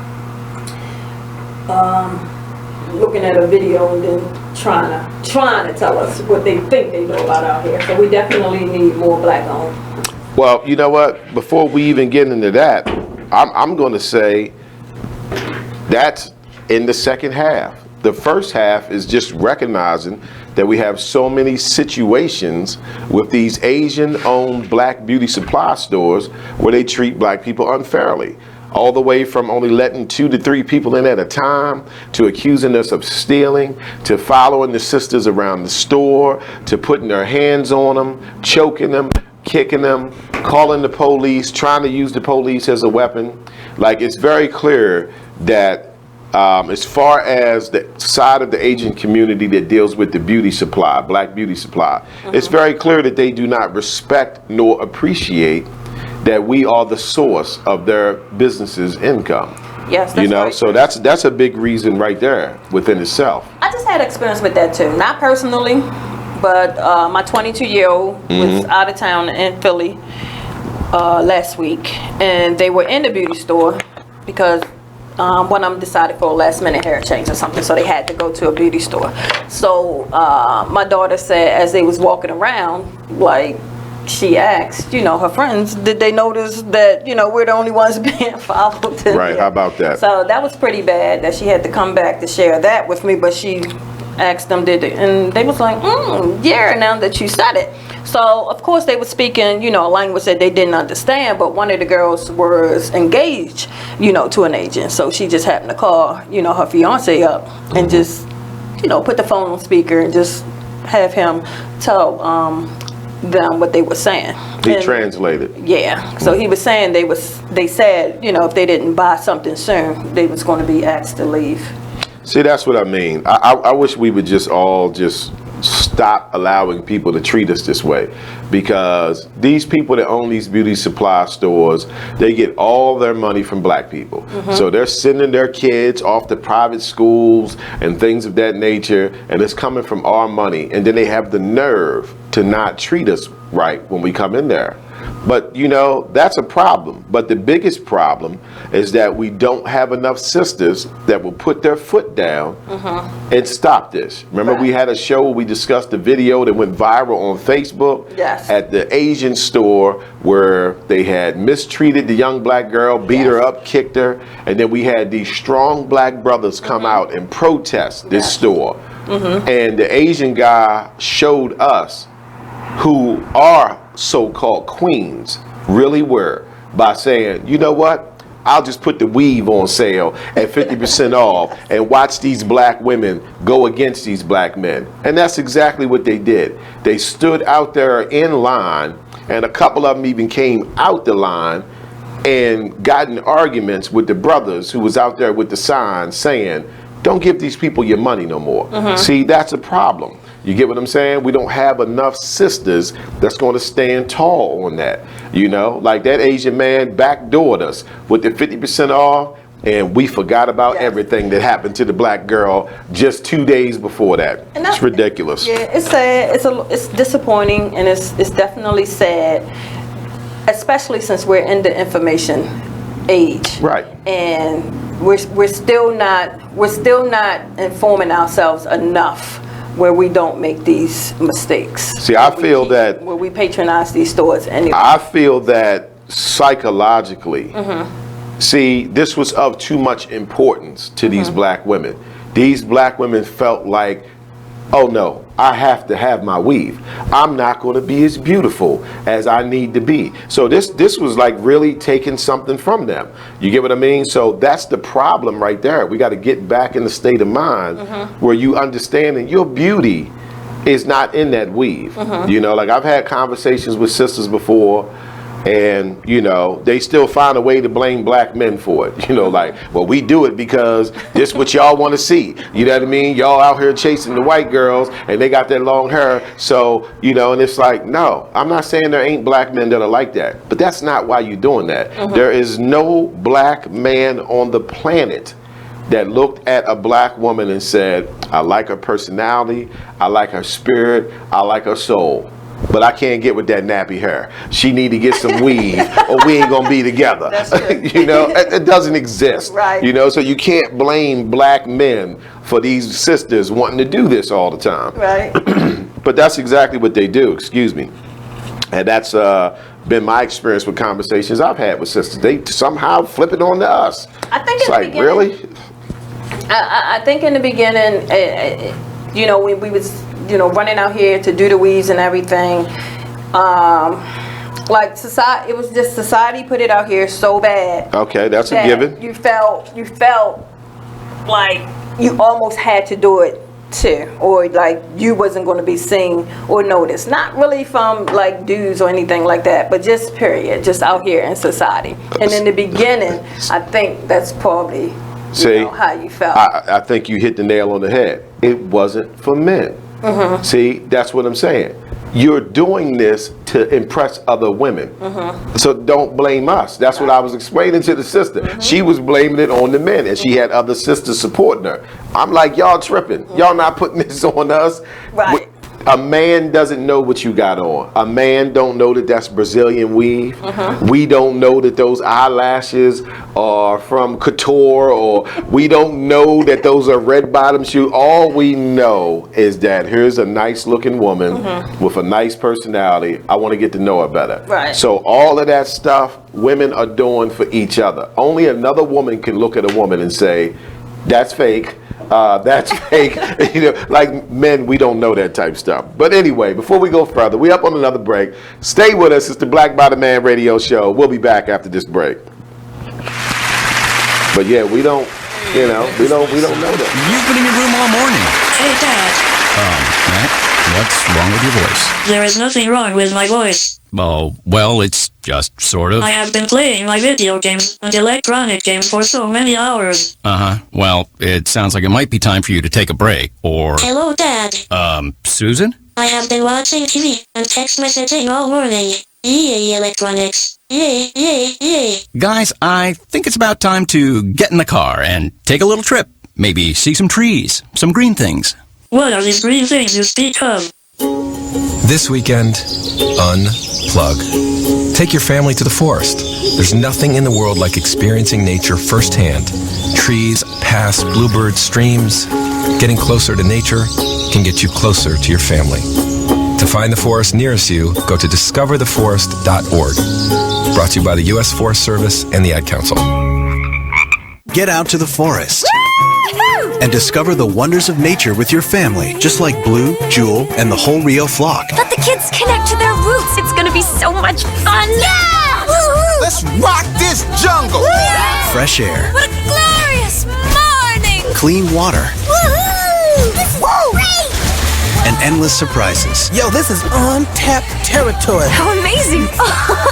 looking at a video and then trying to tell us what they think they know about our hair. So we definitely need more black owned. Well, you know what? Before we even get into that, I'm going to say that's in the second half. The first half is just recognizing that we have so many situations with these Asian-owned black beauty supply stores where they treat black people unfairly. All the way from only letting 2 to 3 people in at a time, to accusing us of stealing, to following the sisters around the store, to putting their hands on them, choking them, kicking them, calling the police, trying to use the police as a weapon. Like, it's very clear that as far as the side of the Asian community that deals with the beauty supply, black beauty supply, it's very clear that they do not respect nor appreciate that we are the source of their business's income. Yes, that's you know, right. so that's a big reason right there within itself. I just had experience with that too. Not personally, but my 22-year-old was out of town in Philly last week, and they were in the beauty store because one of them decided for a last minute hair change or something, so they had to go to a beauty store. So my daughter said, as they was walking around, like, she asked, you know, her friends, did they notice that, you know, we're the only ones being followed? Right, how about that? So that was pretty bad that she had to come back to share that with me, but she asked them, did it? And they was like, yeah, now that you said it. So, of course, they were speaking, you know, a language that they didn't understand, but one of the girls was engaged, you know, to an agent. So she just happened to call, you know, her fiance up and just, you know, put the phone on speaker and just have him tell them what they were saying. He translated. Yeah. So he was saying they said, you know, if they didn't buy something soon, they was going to be asked to leave. See, that's what I mean. I wish we would just all just stop allowing people to treat us this way, because these people that own these beauty supply stores, they get all their money from black people. So they're sending their kids off to private schools and things of that nature, and it's coming from our money, and then they have the nerve to not treat us right when we come in there. But you know, that's a problem. But the biggest problem is that we don't have enough sisters that will put their foot down and stop this. Remember, we had a show where we discussed the video that went viral on Facebook at the Asian store where they had mistreated the young black girl, beat her up, kicked her, and then we had these strong black brothers come out and protest this store. And the Asian guy showed us who are so-called queens really were by saying, you know what, I'll just put the weave on sale at 50% off and watch these black women go against these black men. And that's exactly what they did. They stood out there in line, and a couple of them even came out the line and got in arguments with the brothers who was out there with the sign saying, don't give these people your money no more. See, that's a problem. You get what I'm saying? We don't have enough sisters that's going to stand tall on that. You know, like that Asian man backdoored us with the 50% off, and we forgot about everything that happened to the black girl just 2 days before that. And it's ridiculous. Yeah, it's sad. It's disappointing, and it's definitely sad, especially since we're in the information age. Right. And we're still not informing ourselves enough where we don't make these mistakes. See, I feel that where we patronize these stores anyway. I feel that psychologically, see, this was of too much importance to these black women. These black women felt like, oh no, I have to have my weave. I'm not going to be as beautiful as I need to be. So this was like really taking something from them. You get what I mean? So that's the problem right there. We got to get back in the state of mind where you understand that your beauty is not in that weave. You know, like I've had conversations with sisters before, and you know, they still find a way to blame black men for it. You know, like, well, we do it because this what y'all want to see. You know what I mean? Y'all out here chasing the white girls and they got that long hair. So, you know, and it's like, no, I'm not saying there ain't black men that are like that, but that's not why you're doing that. There is no black man on the planet that looked at a black woman and said, I like her personality, I like her spirit, I like her soul. But I can't get with that nappy hair. She need to get some weave or we ain't gonna be together. You know, it doesn't exist. Right. You know, so you can't blame black men for these sisters wanting to do this all the time. Right. But that's exactly what they do, excuse me. And that's been my experience with conversations I've had with sisters. They somehow flip it on to us. I think it's like, really? I think in the beginning, you know, when we was, you know, running out here to do the weaves and everything, like society, it was just society put it out here so bad. Okay, that's a given. You felt like you almost had to do it too, or like you wasn't going to be seen or noticed. Not really from like dudes or anything like that, but just period, just out here in society. And in the beginning, I think that's probably how you felt. I think you hit the nail on the head. It wasn't for men. See, that's what I'm saying. You're doing this to impress other women. So don't blame us. That's what I was explaining to the sister. She was blaming it on the men, and she had other sisters supporting her. I'm like, y'all tripping. Y'all not putting this on us. Right. A man doesn't know what you got on. A man don't know that that's Brazilian weave. We don't know that those eyelashes are from Couture, or we don't know that those are red bottom shoes. All we know is that here's a nice looking woman with a nice personality. I want to get to know her better. Right. So all of that stuff women are doing for each other. Only another woman can look at a woman and say, that's fake. That's fake. You know, like men, we don't know that type stuff. But anyway, before we go further, we up on another break. Stay with us. It's the Black Bottom Man Radio Show. We'll be back after this break. But yeah, we don't, you know, we don't know that. You've been in your room all morning. Hey, Dad. Matt, what's wrong with your voice? There is nothing wrong with my voice. Oh, well, it's just sort of. I have been playing my video games and electronic games for so many hours. Well, it sounds like it might be time for you to take a break, or... Hello, Dad. Susan? I have been watching TV and text messaging all morning. Yay, electronics. Yay, yay, yay. Guys, I think it's about time to get in the car and take a little trip. Maybe see some trees, some green things. What are these green things you speak of? This weekend, unplug. Take your family to the forest. There's nothing in the world like experiencing nature firsthand. Trees, paths, bluebirds, streams. Getting closer to nature can get you closer to your family. To find the forest nearest you, go to discovertheforest.org. Brought to you by the U.S. Forest Service and the Ad Council. Get out to the forest and discover the wonders of nature with your family, just like Blue, Jewel, and the whole Rio flock. Let the kids connect to their roots. It's gonna be so much fun. Yeah! Woo-hoo! Let's rock this jungle. Yeah! Fresh air. What a glorious morning. Clean water. Woohoo! This is great! And endless surprises. Yo, this is untapped territory. How amazing.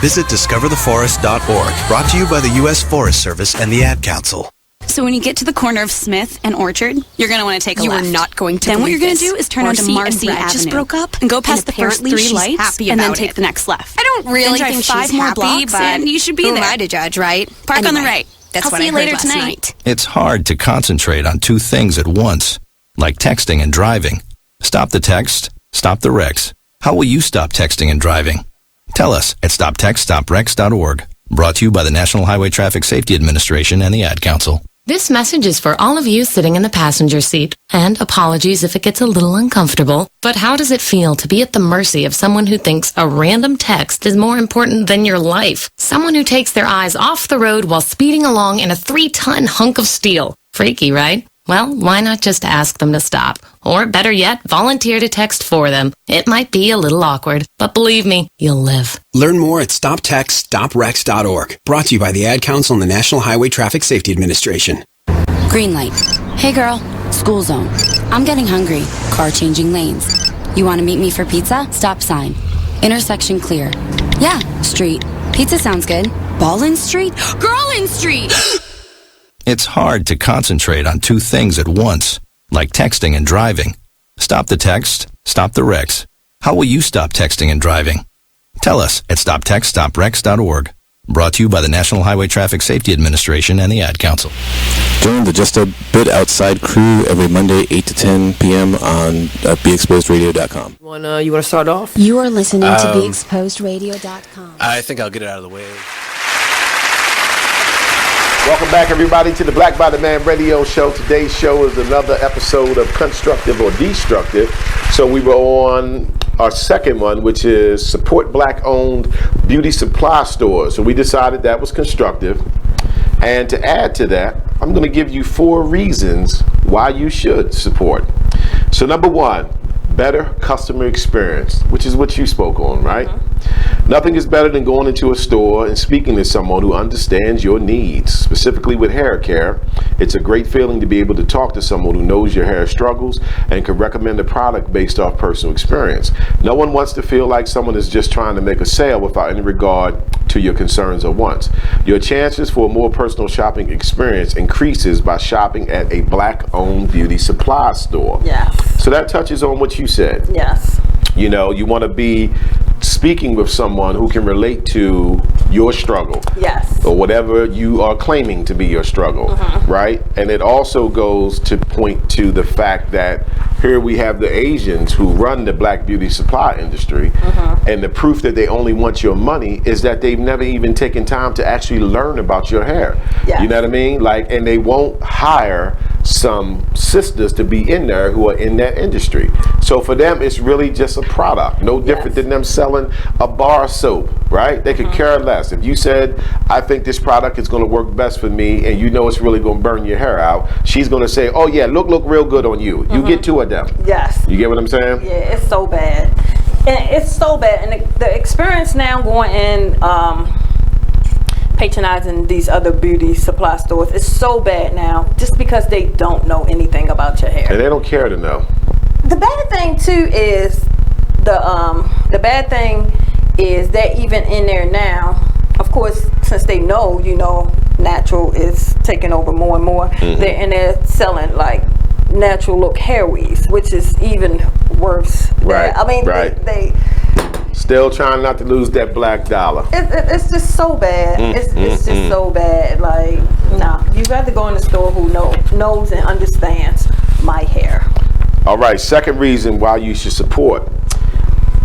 Visit discovertheforest.org. Brought to you by the U.S. Forest Service and the Ad Council. So when you get to the corner of Smith and Orchard, you're going to want to take a left. You are not going to Then what you're going to this. do is turn onto Marcy and Brad Avenue. Just broke up, and go past the first 3 lights, and then take the next left. I don't really then think drive 5 she's more happy, blocks, but and you should be who there. am I to judge, right? Park on the right. That's I'll what see I you heard later last tonight. night. It's hard to concentrate on 2 things at once, like texting and driving. Stop the text, stop the wrecks. How will you stop texting and driving? Tell us at stoptextstopwrecks.org. Brought to you by the National Highway Traffic Safety Administration and the Ad Council. This message is for all of you sitting in the passenger seat. And apologies if it gets a little uncomfortable. But how does it feel to be at the mercy of someone who thinks a random text is more important than your life? Someone who takes their eyes off the road while speeding along in a 3-ton hunk of steel. Freaky, right? Well, why not just ask them to stop? Or better yet, volunteer to text for them. It might be a little awkward, but believe me, you'll live. Learn more at stoptextstoprex.org. Brought to you by the Ad Council and the National Highway Traffic Safety Administration. Green light. Hey girl, school zone. I'm getting hungry. Car changing lanes. You want to meet me for pizza? Stop sign. Intersection clear. Yeah, street. Pizza sounds good. Ballin Street? Girlin Street! It's hard to concentrate on two things at once, like texting and driving. Stop the text, stop the wrecks. How will you stop texting and driving? Tell us at stoptextstoprex.org. Brought to you by the National Highway Traffic Safety Administration and the Ad Council. Join the Just a Bit Outside crew every Monday, 8 to 10 p.m. on BeExposedRadio.com. You want to start off? You are listening to BeExposedRadio.com. I think I'll get it out of the way. Welcome back, everybody, to the Black by the Man radio show. Today's show is another episode of Constructive or Destructive. So we were on our second one, which is support black-owned beauty supply stores. So we decided that was constructive. And to add to that, I'm going to give you 4 reasons why you should support. So number 1, better customer experience, which is what you spoke on, right? Nothing is better than going into a store and speaking to someone who understands your needs. Specifically with hair care, it's a great feeling to be able to talk to someone who knows your hair struggles and can recommend a product based off personal experience. No one wants to feel like someone is just trying to make a sale without any regard to your concerns or wants. Your chances for a more personal shopping experience increases by shopping at a black-owned beauty supply store. Yes. So that touches on what you said. Yes. You know, you want to be speaking with someone who can relate to your struggle. Yes. Or whatever you are claiming to be your struggle, right? And it also goes to point to the fact that here we have the Asians who run the black beauty supply industry, and the proof that they only want your money is that they've never even taken time to actually learn about your hair. Yes. You know what I mean? Like, and they won't hire some sisters to be in there who are in that industry. So for them, it's really just a product, no different than them selling a bar of soap, right? They could care less. If you said, I think this product is going to work best for me, and you know it's really going to burn your hair out, she's going to say, oh yeah, look real good on you. You get 2 of them. Yes. You get what I'm saying? Yeah, it's so bad. And it's so bad. And the experience now going in, patronizing these other beauty supply stores is so bad now, just because they don't know anything about your hair. And they don't care to know. The bad thing too is the bad thing is that even in there now, of course, since they know, you know, natural is taking over more and more, they're selling like natural look hair weaves, which is even worse. Right. I mean, they still trying not to lose that black dollar. It's just so bad. It's just so bad. Like, nah, you got to go in the store who knows and understands my hair. All right, second reason why you should support.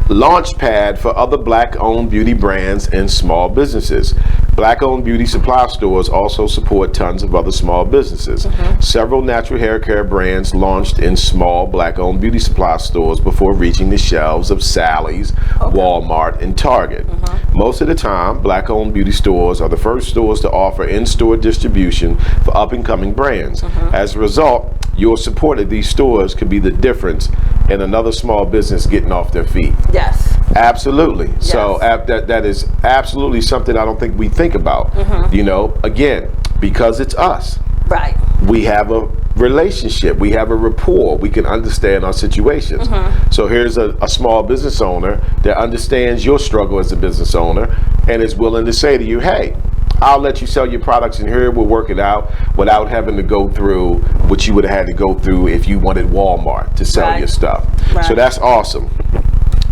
Launchpad for other black-owned beauty brands and small businesses. Black-owned beauty supply stores also support tons of other small businesses. Several natural hair care brands launched in small black-owned beauty supply stores before reaching the shelves of Sally's, Walmart, and Target. Most of the time, black-owned beauty stores are the first stores to offer in-store distribution for up-and-coming brands. As a result, your support of these stores could be the difference in another small business getting off their feet. Yes. Absolutely. Yes. So that is absolutely something I don't think we think about. You know, again, because it's us. Right. We have a relationship. We have a rapport. We can understand our situations. So here's a small business owner that understands your struggle as a business owner and is willing to say to you, hey, I'll let you sell your products in here, we'll work it out without having to go through what you would have had to go through if you wanted Walmart to sell your stuff. So that's awesome.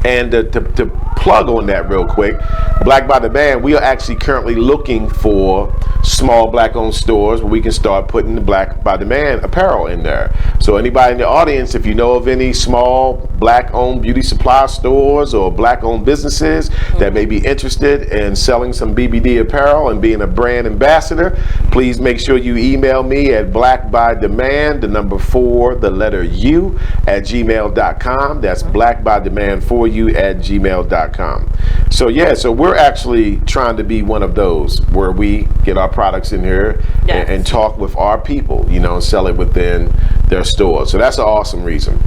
And to plug on that real quick, Black by the Man, we are actually currently looking for small black-owned stores where we can start putting the Black by Demand apparel in there. So anybody in the audience, if you know of any small black-owned beauty supply stores or black-owned businesses that may be interested in selling some BBD apparel and being a brand ambassador, please make sure you email me at blackbydemand, the number 4, the letter U, at gmail.com. That's blackbydemand4u at gmail.com. So yeah, so we're actually trying to be one of those where we get our products in here and talk with our people, you know, and sell it within their stores. So that's an awesome reason.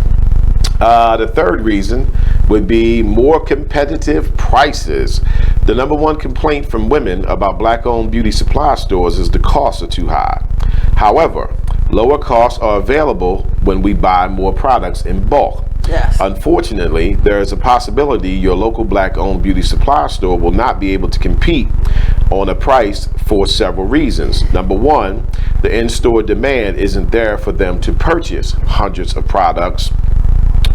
The third reason would be more competitive prices. The number one complaint from women about black-owned beauty supply stores is the costs are too high. However, lower costs are available when we buy more products in bulk. Yes. Unfortunately, there is a possibility your local black-owned beauty supply store will not be able to compete on a price for several reasons. Number one, the in-store demand isn't there for them to purchase hundreds of products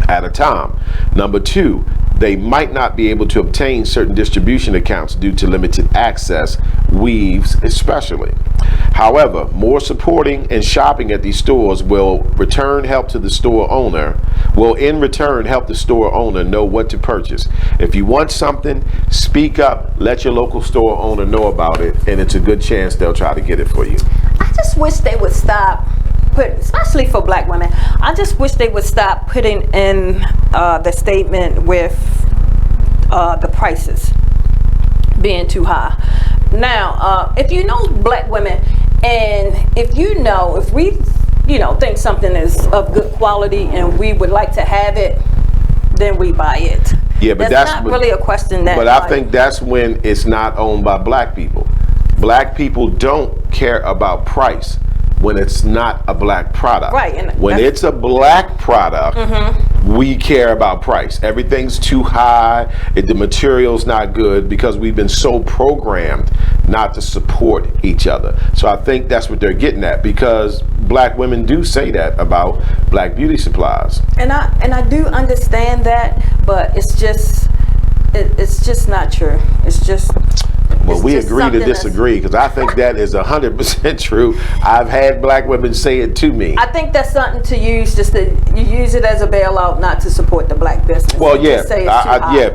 at a time. Number two, they might not be able to obtain certain distribution accounts due to limited access, weaves especially. However, more supporting and shopping at these stores will in return help the store owner know what to purchase. If you want something, speak up, let your local store owner know about it, and it's a good chance they'll try to get it for you. I just wish they would stop, especially for black women, I just wish they would stop putting in the statement with the prices being too high. Now, if you know black women, and if we think something is of good quality and we would like to have it, then we buy it. Yeah, but that's not really a question that. But I think that's when it's not owned by black people. Black people don't care about price when it's not a black product. Right. And when it's a black product, we care about price. Everything's too high, the material's not good, because we've been so programmed not to support each other. So I think that's what they're getting at, because black women do say that about black beauty supplies. And I do understand that, but it's just not true. It's just. Well, we agree to disagree, because I think that is 100% true. I've had black women say it to me. I think that's something to use, you use it as a bailout, not to support the black business. Well, yeah,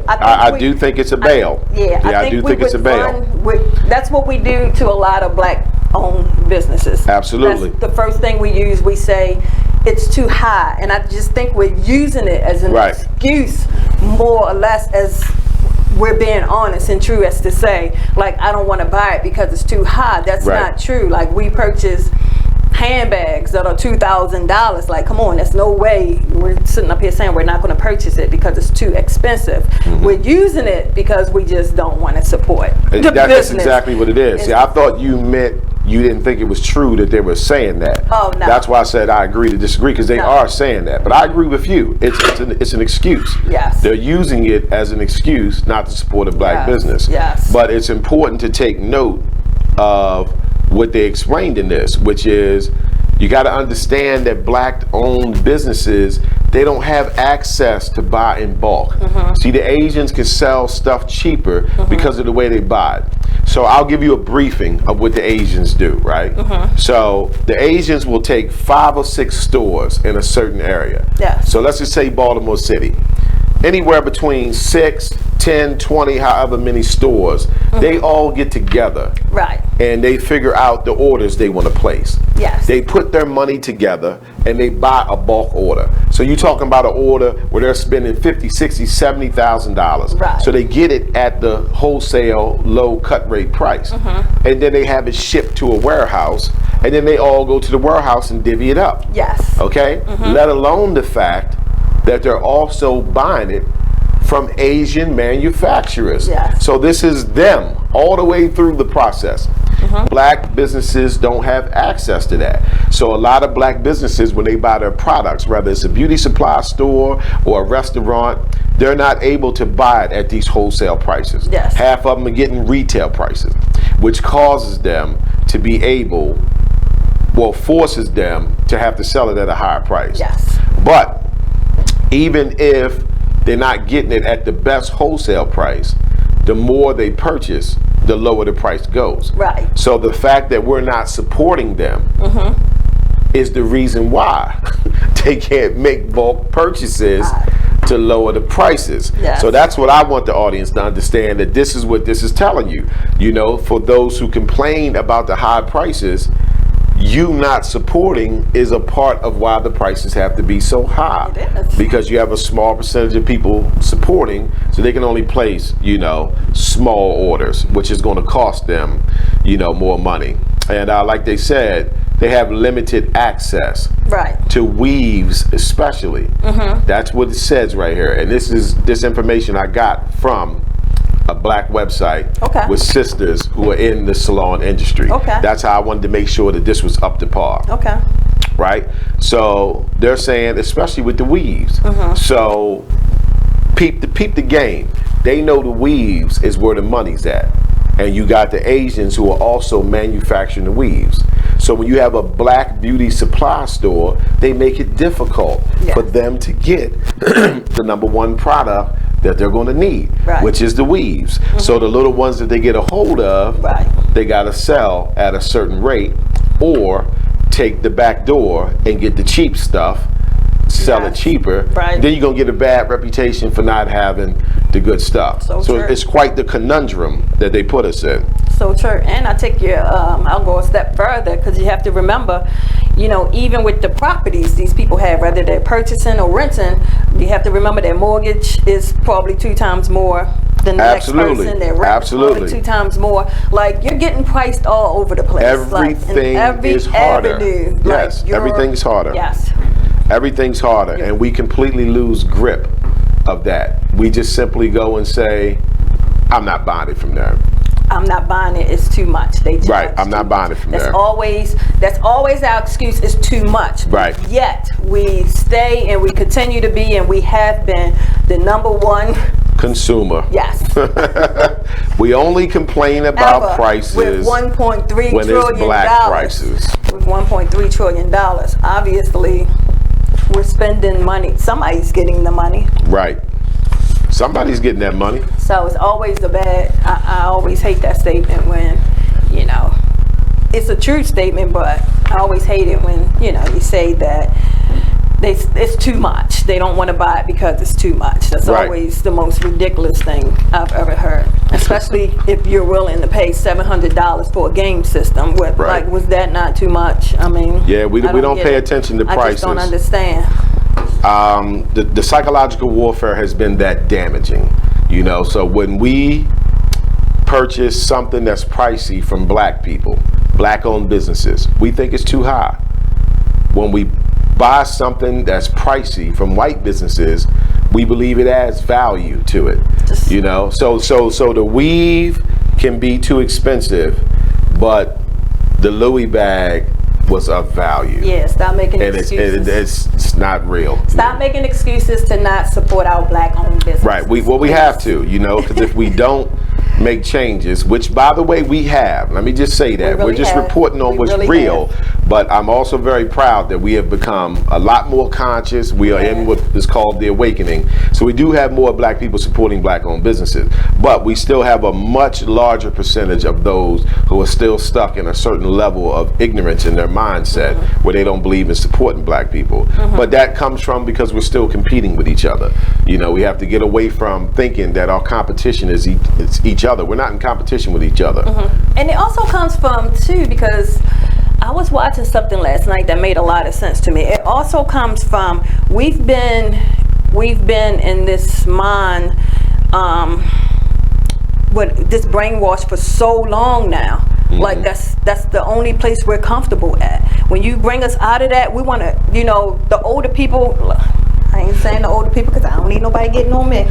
I do think it's a bail. I do think it's a bail. That's what we do to a lot of black-owned businesses. Absolutely. That's the first thing we use. We say it's too high, and I just think we're using it as an excuse, more or less, as we're being honest and true as to say, like, I don't want to buy it because it's too high. That's not true. Like, we purchase handbags that are $2,000. Like, come on, there's no way we're sitting up here saying we're not going to purchase it because it's too expensive. We're using it because we just don't want to support the business. That's exactly what it is. See, I thought you meant you didn't think it was true that they were saying that. Oh, no. That's why I said I agree to disagree, because they are saying that. But I agree with you. It's an excuse. Yes. They're using it as an excuse not to support a black business. Yes. But it's important to take note of what they explained in this, which is you got to understand that black-owned businesses, they don't have access to buy in bulk. See, the Asians can sell stuff cheaper because of the way they buy it. So I'll give you a briefing of what the Asians do, right? So the Asians will take 5 or 6 stores in a certain area. Yeah. So let's just say Baltimore City. Anywhere between 6, 10, 20, however many stores, they all get together. Right. And they figure out the orders they want to place. Yes. They put their money together and they buy a bulk order. So you're talking about an order where they're spending $50,000, $60,000, $70,000. Right. So they get it at the wholesale low cut rate price. And then they have it shipped to a warehouse, and then they all go to the warehouse and divvy it up. Yes. Okay? Let alone the fact that they're also buying it from Asian manufacturers. Yes. So this is them all the way through the process. Black businesses don't have access to that. So a lot of black businesses, when they buy their products, whether it's a beauty supply store or a restaurant, they're not able to buy it at these wholesale prices. Yes. Half of them are getting retail prices, which causes them to be able, forces them to have to sell it at a higher price. Yes. But even if they're not getting it at the best wholesale price, the more they purchase, the lower the price goes. Right. So the fact that we're not supporting them is the reason why they can't make bulk purchases to lower the prices. Yes. So that's what I want the audience to understand, that this is what this is telling you. You know, for those who complain about the high prices, you not supporting is a part of why the prices have to be so high. It is. Because you have a small percentage of people supporting, so they can only place, you know, small orders, which is going to cost them, you know, more money. And like they said, they have limited access to weaves, especially. That's what it says right here. And this information I got from a black website with sisters who are in the salon industry. That's how I wanted to make sure that this was up to par. Right? So they're saying, especially with the weaves. So peep the game. They know the weaves is where the money's at. And you got the Asians who are also manufacturing the weaves. So when you have a black beauty supply store, they make it difficult for them to get the number one product that they're going to need, which is the weaves. So the little ones that they get a hold of, they got to sell at a certain rate, or take the back door and get the cheap stuff, sell it cheaper. Then you're going to get a bad reputation for not having the good stuff. So it's quite the conundrum that they put us in. So true. And I take your, I'll go a step further, because you have to remember, you know, even with the properties these people have, whether they're purchasing or renting, you have to remember their mortgage is probably 2 times more than the next person. Their rent is probably 2 times more. Like, you're getting priced all over the place. Everything is harder. Yes, everything's harder. Yes. Everything's harder, and we completely lose grip of that. We just simply go and say, I'm not buying it from there. I'm not buying it, it's too much. I'm not buying it from there. That's always our excuse, is too much. Yet we stay and we continue to be, and we have been, the number one consumer. Yes. We only complain about prices with $1.3 trillion. It's black prices. With $1.3 trillion. Obviously, we're spending money. Somebody's getting the money. Right. Somebody's getting that money. So it's always the bad. I always hate that statement when, you know, it's a true statement, but I always hate it when, you know, you say that it's too much. They don't want to buy it because it's too much. That's always the most ridiculous thing I've ever heard. Especially if you're willing to pay $700 for a game system. Like, was that not too much? I mean, yeah, we don't pay attention to prices. I just don't understand. The psychological warfare has been that damaging, you know. So when we purchase something that's pricey from black people, black-owned businesses, we think it's too high. When we buy something that's pricey from white businesses, we believe it adds value to it, you know. So the weave can be too expensive, but the Louis bag was of value. Yeah, stop making excuses. It's not real. Stop making excuses to not support our black-owned business. Right. We have to, you know, because if we don't make changes, which, by the way, we have. Let me just say that. We're just reporting on what's real. But I'm also very proud that we have become a lot more conscious. We are in what is called the awakening. So we do have more black people supporting black-owned businesses. But we still have a much larger percentage of those who are still stuck in a certain level of ignorance in their mindset, where they don't believe in supporting black people. But that comes from because we're still competing with each other. You know, we have to get away from thinking that our competition is each other. We're not in competition with each other. And it also comes from, too, because I was watching something last night that made a lot of sense to me. It also comes from, we've been in this mind, with this brainwash for so long now. Like, that's the only place we're comfortable at. When you bring us out of that, we want to, you know, the older people, I ain't saying the older people because I don't need nobody getting on me.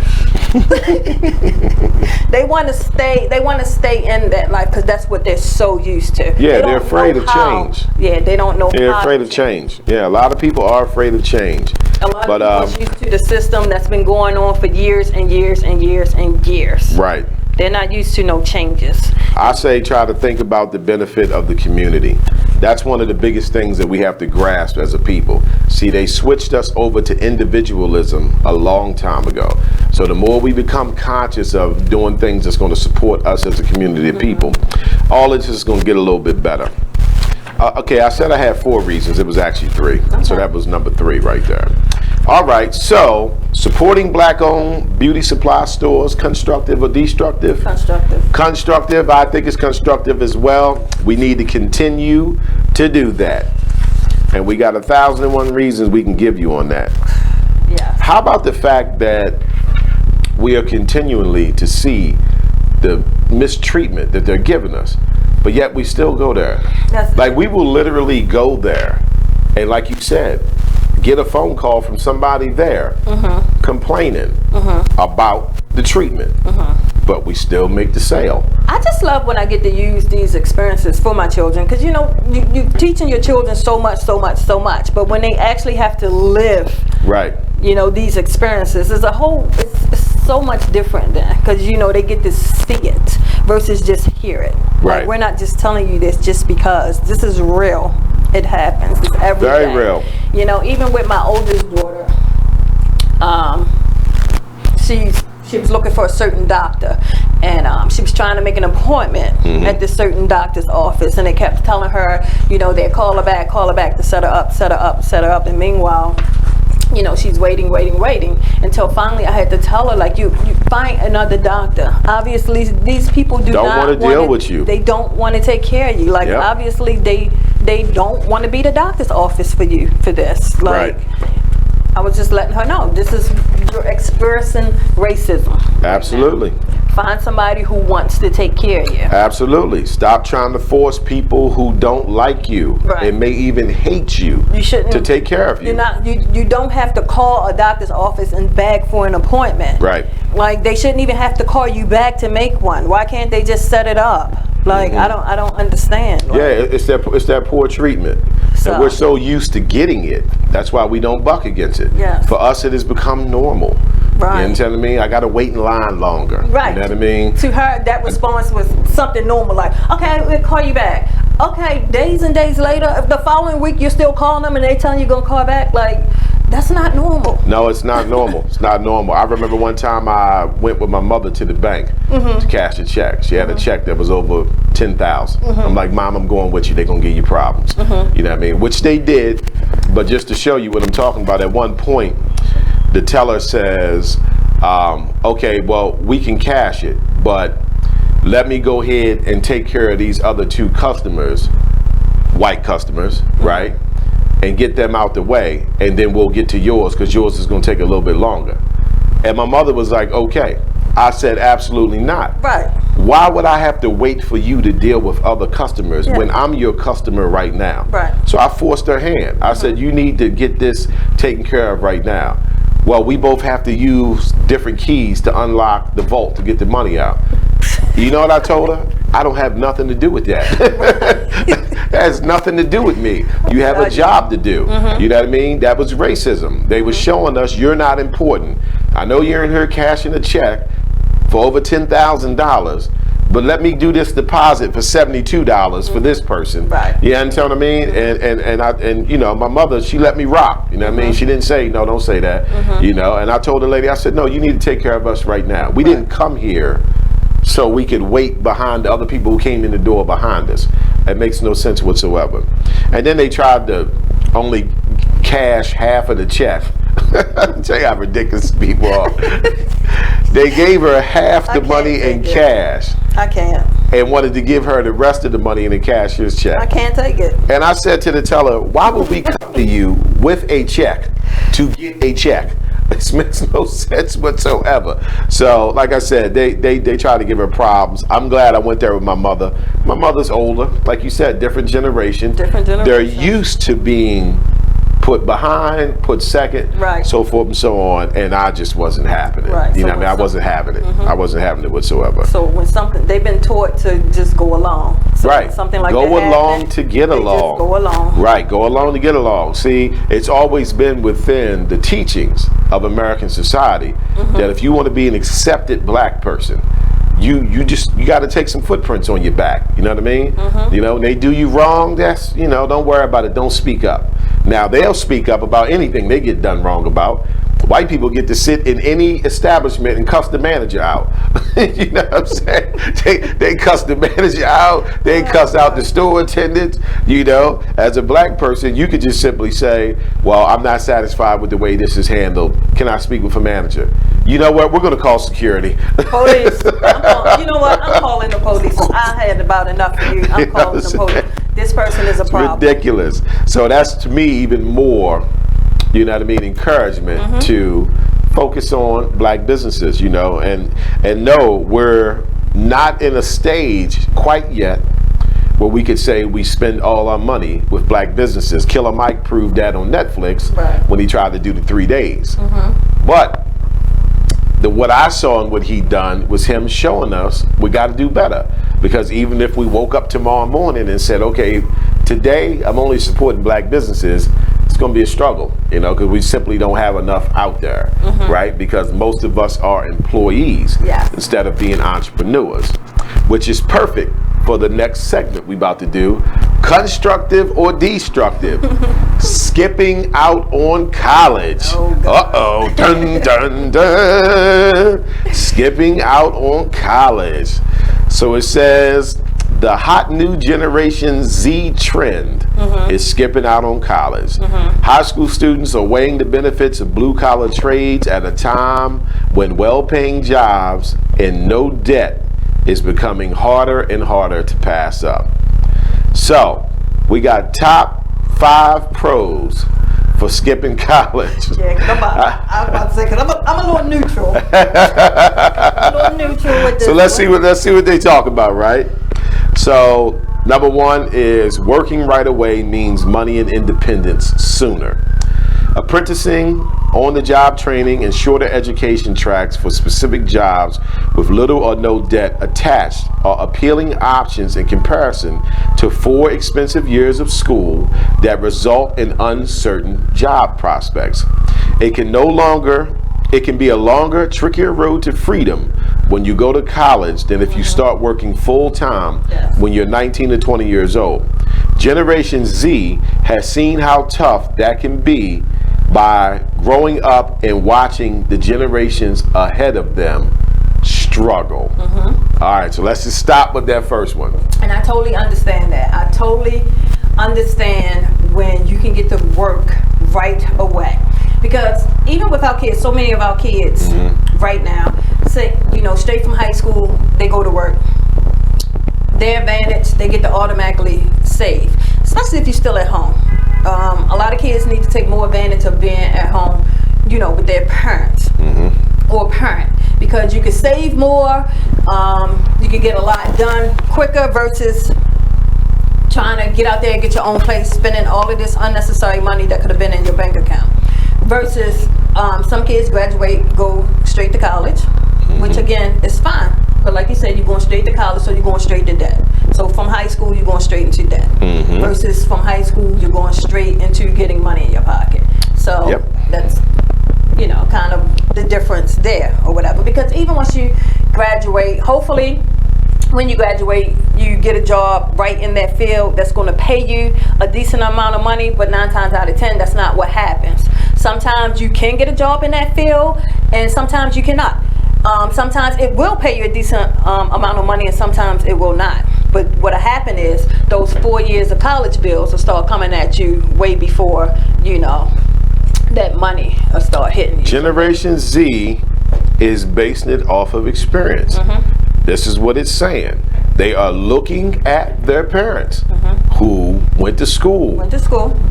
They want to stay in that life because that's what they're so used to. Yeah, they're afraid of change. Yeah, they don't know. They're afraid of change. Yeah, a lot of people are afraid of change. A lot of people are used to the system that's been going on for years and years and years and years. Right. They're not used to no changes. I say try to think about the benefit of the community. That's one of the biggest things that we have to grasp as a people. See, they switched us over to individualism a long time ago. So the more we become conscious of doing things that's going to support us as a community of people, all of this is going to get a little bit better. Okay, I said I had 4 reasons. It was actually 3. Okay. So that was number 3 right there. All right, so supporting black-owned beauty supply stores, constructive or destructive? Constructive. Constructive. I think it's constructive as well. We need to continue to do that. And we got 1,001 reasons we can give you on that. Yeah. How about the fact that we are continually to see the mistreatment that they're giving us, but yet we still go there? Like, we will literally go there, and like you said, get a phone call from somebody there complaining about the treatment, but we still make the sale. I just love when I get to use these experiences for my children, because you know, you're teaching your children so much, but when they actually have to live, right, you know, these experiences, it's it's so much different then, because you know, they get to see it versus just hear it. Right. Like, we're not just telling you this just because. This is real. It happens. It's every day. Very real. You know, even with my oldest daughter, she was looking for a certain doctor, and she was trying to make an appointment at this certain doctor's office, and they kept telling her, you know, they'd call her back to set her up, and meanwhile, you know, she's waiting until finally I had to tell her, like, you find another doctor. Obviously, these people don't want to deal with you. They don't want to take care of you. Like, obviously, they don't want to be the doctor's office for you for this. Like, I was just letting her know, this is, you're experiencing racism. Absolutely. Find somebody who wants to take care of you. Absolutely. Stop trying to force people who don't like you and may even hate you, to take care of you. You don't have to call a doctor's office and beg for an appointment. Right. Like, they shouldn't even have to call you back to make one. Why can't they just set it up? Like, I don't understand. Like, yeah, it's that poor treatment. And we're so used to getting it. That's why we don't buck against it. Yes. For us, it has become normal. Right. You know what I'm me? I got to wait in line longer. Right. You know what I mean? To her, that response was something normal, like, okay, we'll call you back. Okay, days and days later, if the following week you're still calling them and they telling you you're going to call back, like, that's not normal. No, it's not normal. It's not normal. I remember one time I went with my mother to the bank to cash a check. She had a check that was over $10,000. I'm like, Mom, I'm going with you. They're going to give you problems. You know what I mean? Which they did. But just to show you what I'm talking about, at one point, the teller says, okay, well, we can cash it, but let me go ahead and take care of these other 2 customers, white customers, right? And get them out the way, and then we'll get to yours, because yours is going to take a little bit longer. And my mother was like, okay. I said, absolutely not. Right. Why would I have to wait for you to deal with other customers when I'm your customer right now? Right. So I forced her hand. I said, you need to get this taken care of right now. Well, we both have to use different keys to unlock the vault to get the money out. You know what I told her? I don't have nothing to do with that. That has nothing to do with me. You have a job to do. You know what I mean? That was racism. They were showing us you're not important. I know you're in here cashing a check for over $10,000, but let me do this deposit for $72 for this person. Right. You understand what I mean? And you know, my mother, she let me rock. You know what I mean? She didn't say, no, don't say that. You know, and I told the lady, I said, no, you need to take care of us right now. We didn't come here so we could wait behind the other people who came in the door behind us. That makes no sense whatsoever. And then they tried to only cash half of the check. Tell you how ridiculous people are. They gave her half the money in cash. I can't. And wanted to give her the rest of the money in a cashier's check. I can't take it. And I said to the teller, why would we come to you with a check to get a check? This makes no sense whatsoever. So, like I said, they try to give her problems. I'm glad I went there with my mother. My mother's older, like you said, different generation. They're used to being put behind, put second, so forth and so on, and I just wasn't having it. Right. You know what I mean? I wasn't having it. I wasn't having it whatsoever. So when something, they've been taught to just go along. So when something like go that along happens, to get along. Just go along. Right, go along to get along. See, it's always been within the teachings of American society that if you want to be an accepted black person, you got to take some footprints on your back. You know what I mean? You know, when they do you wrong, that's, you know, don't worry about it. Don't speak up. Now, they'll speak up about anything they get done wrong about. White people get to sit in any establishment and cuss the manager out. You know what I'm saying? They cuss the manager out. They cuss out the store attendants. You know, as a black person, you could just simply say, well, I'm not satisfied with the way this is handled. Can I speak with a manager? You know what? We're going to call security. Police. You know what? I'm calling the police. I had about enough of you. I'm calling the police. This person is a problem. Ridiculous. So that's, to me, even more, you know what I mean, encouragement to focus on black businesses, you know, and no, we're not in a stage quite yet where we could say we spend all our money with black businesses. Killer Mike proved that on Netflix when he tried to do the 3 days. But what I saw and what he done was him showing us we got to do better. Because even if we woke up tomorrow morning and said, okay, today I'm only supporting black businesses, it's going to be a struggle, you know, because we simply don't have enough out there, right? Because most of us are employees instead of being entrepreneurs, which is perfect for the next segment we about to do, constructive or destructive, skipping out on college. Uh-oh, dun, dun, dun. Skipping out on college. So it says, the hot new Generation Z trend is skipping out on college. High school students are weighing the benefits of blue-collar trades at a time when well-paying jobs and no debt is becoming harder and harder to pass up. So, we got top 5 pros for skipping college. Yeah, I was about to say, because I'm a little neutral. I'm a little neutral with this. So let's see what they talk about, right? So, number 1 is working right away means money and independence sooner. Apprenticing, on-the-job training, and shorter education tracks for specific jobs with little or no debt attached are appealing options in comparison to 4 expensive years of school that result in uncertain job prospects. It can be a longer, trickier road to freedom when you go to college than if you start working full-time when you're 19 to 20 years old. Generation Z has seen how tough that can be by growing up and watching the generations ahead of them struggle. All right, so let's just stop with that first one. And I totally understand that. I totally understand when you can get to work right away. Because even with our kids, so many of our kids right now, say, you know, straight from high school, they go to work. Their advantage, they get to automatically save, especially if you're still at home. A lot of kids need to take more advantage of being at home, you know, with their parents or parent, because you can save more, you can get a lot done quicker versus trying to get out there and get your own place, spending all of this unnecessary money that could have been in your bank account. Versus some kids graduate, go straight to college, which again is fine. But like you said, you're going straight to college, so you're going straight to debt. So from high school, you're going straight into debt. Versus from high school, you're going straight into getting money in your pocket. So that's, you know, kind of the difference there or whatever. Because even once you graduate, hopefully when you graduate, you get a job right in that field that's going to pay you a decent amount of money, but 9 times out of 10, that's not what happens. Sometimes you can get a job in that field, and sometimes you cannot. Sometimes it will pay you a decent amount of money, and sometimes it will not. But what'll happen is those 4 years of college bills will start coming at you way before, you know, that money will start hitting you. Generation Z is basing it off of experience. This is what it's saying. They are looking at their parents who went to school,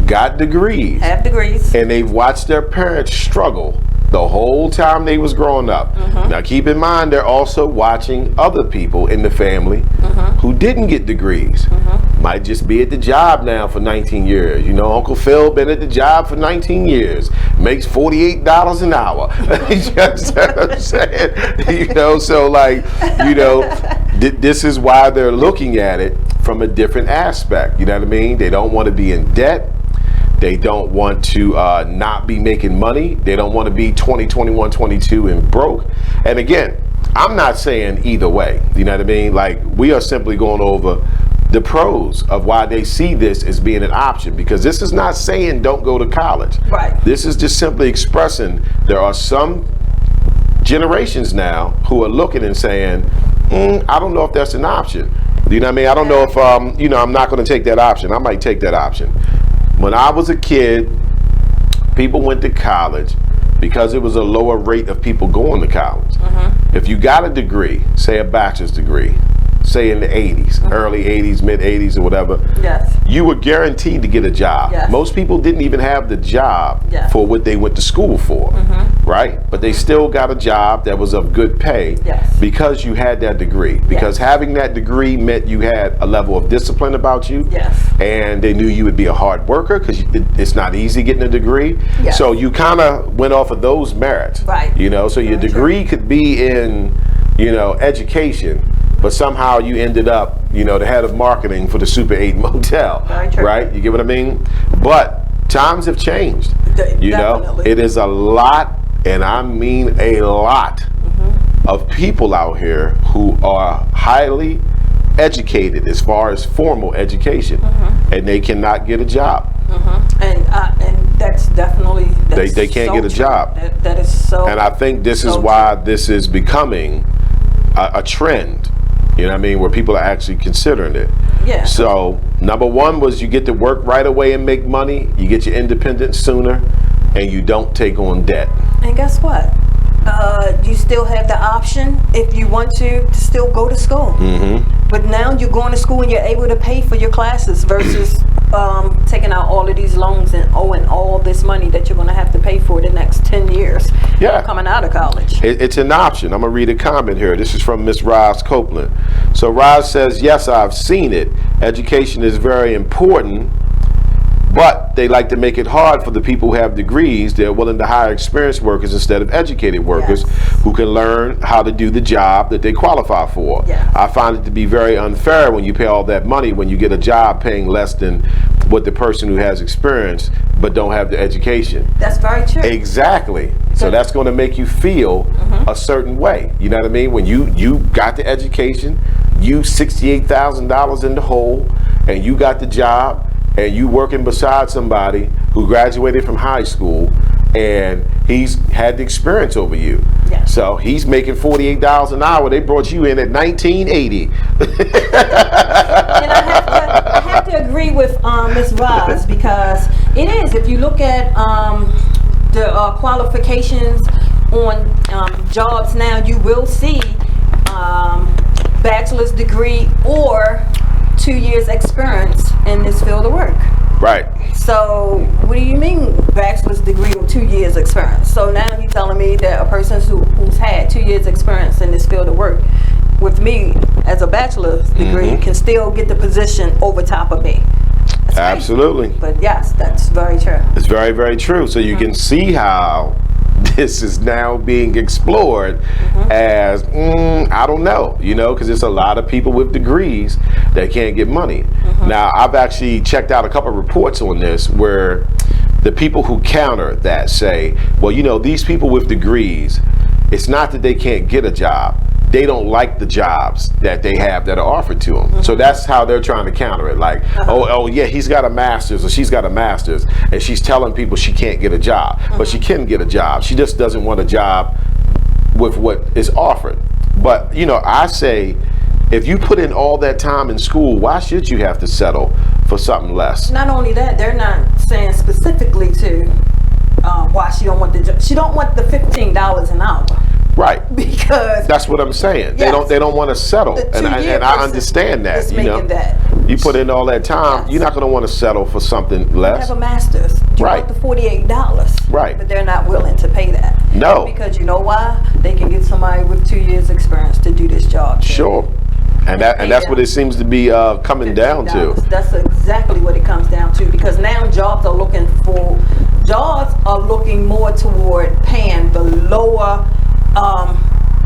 got degrees, have degrees, and they've watched their parents struggle the whole time they was growing up. Now keep in mind, they're also watching other people in the family who didn't get degrees. Might just be at the job now for 19 years. You know, Uncle Phil been at the job for 19 years, makes $48 an hour. You know what I'm saying? You know, so like, you know, this is why they're looking at it from a different aspect. You know what I mean? They don't want to be in debt. They don't want to not be making money. They don't want to be 20, 21, 22 and broke. And again, I'm not saying either way. You know what I mean? Like, we are simply going over the pros of why they see this as being an option, because this is not saying don't go to college. Right. This is just simply expressing there are some generations now who are looking and saying, I don't know if that's an option. You know what I mean? I don't know if, I'm not going to take that option. I might take that option. When I was a kid, people went to college because it was a lower rate of people going to college. If you got a degree, say a bachelor's degree, say in the 80s, early 80s, mid 80s or whatever, you were guaranteed to get a job. Most people didn't even have the job for what they went to school for, right? But they still got a job that was of good pay because you had that degree. Because having that degree meant you had a level of discipline about you, and they knew you would be a hard worker because it's not easy getting a degree. So you kind of went off of those merits, you know? So your degree could be in, education, but somehow you ended up, the head of marketing for the Super 8 motel, right? You get what I mean? But times have changed. It is a lot, and I mean a lot, of people out here who are highly educated as far as formal education, and they cannot get a job. And that's definitely they can't get a job. That is so. And I think this is why this is becoming a trend. You know what I mean? Where people are actually considering it. Yeah. So number one was you get to work right away and make money. You get your independence sooner, and you don't take on debt. And guess what? You still have the option, if you want to still go to school. But now you're going to school and you're able to pay for your classes versus taking out all of these loans and owing all this money that you're going to have to pay for the next 10 years coming out of college. It's an option. I'm going to read a comment here. This is from Miss Roz Copeland. So Roz says, yes, I've seen it. Education is very important, but they like to make it hard for the people who have degrees. They're willing to hire experienced workers instead of educated workers who can learn how to do the job that they qualify for. I find it to be very unfair when you pay all that money when you get a job paying less than what the person who has experience but don't have the education. That's very true. Exactly. So that's going to make you feel a certain way. You know what I mean? When you got the education, you $68,000 in the hole, and you got the job, and you working beside somebody who graduated from high school, and he's had the experience over you. So he's making $48 an hour. They brought you in at $19.80. And I have to agree with Ms. Roz, because it is. If you look at the qualifications on jobs now, you will see bachelor's degree or 2 years experience in this field of work. Right. So what do you mean bachelor's degree or 2 years experience? So now you're telling me that a person who's had 2 years experience in this field of work with me as a bachelor's degree can still get the position over top of me. That's absolutely. Crazy. But yes, that's very true. It's very, very true. So you can see how this is now being explored as, I don't know, because there's a lot of people with degrees that can't get money. Now, I've actually checked out a couple of reports on this where the people who counter that say, well, these people with degrees, it's not that they can't get a job. They don't like the jobs that they have that are offered to them. So that's how they're trying to counter it. Like, oh yeah, he's got a master's or she's got a master's, and she's telling people she can't get a job. But she can get a job. She just doesn't want a job with what is offered. But, I say, if you put in all that time in school, why should you have to settle for something less? Not only that, they're not saying specifically to why she don't want the job. She don't want the $15 an hour. Right. Because that's what I'm saying. Yes. They don't want to settle. And I understand that. You put in all that time, you're not going to want to settle for something less. You have a master's. You want the $48. Right. But they're not willing to pay that. No. Because you know why? They can get somebody with 2 years experience to do this job. Sure. And that's what it seems to be coming down to. That's exactly what it comes down to, because now jobs are looking more toward paying the lower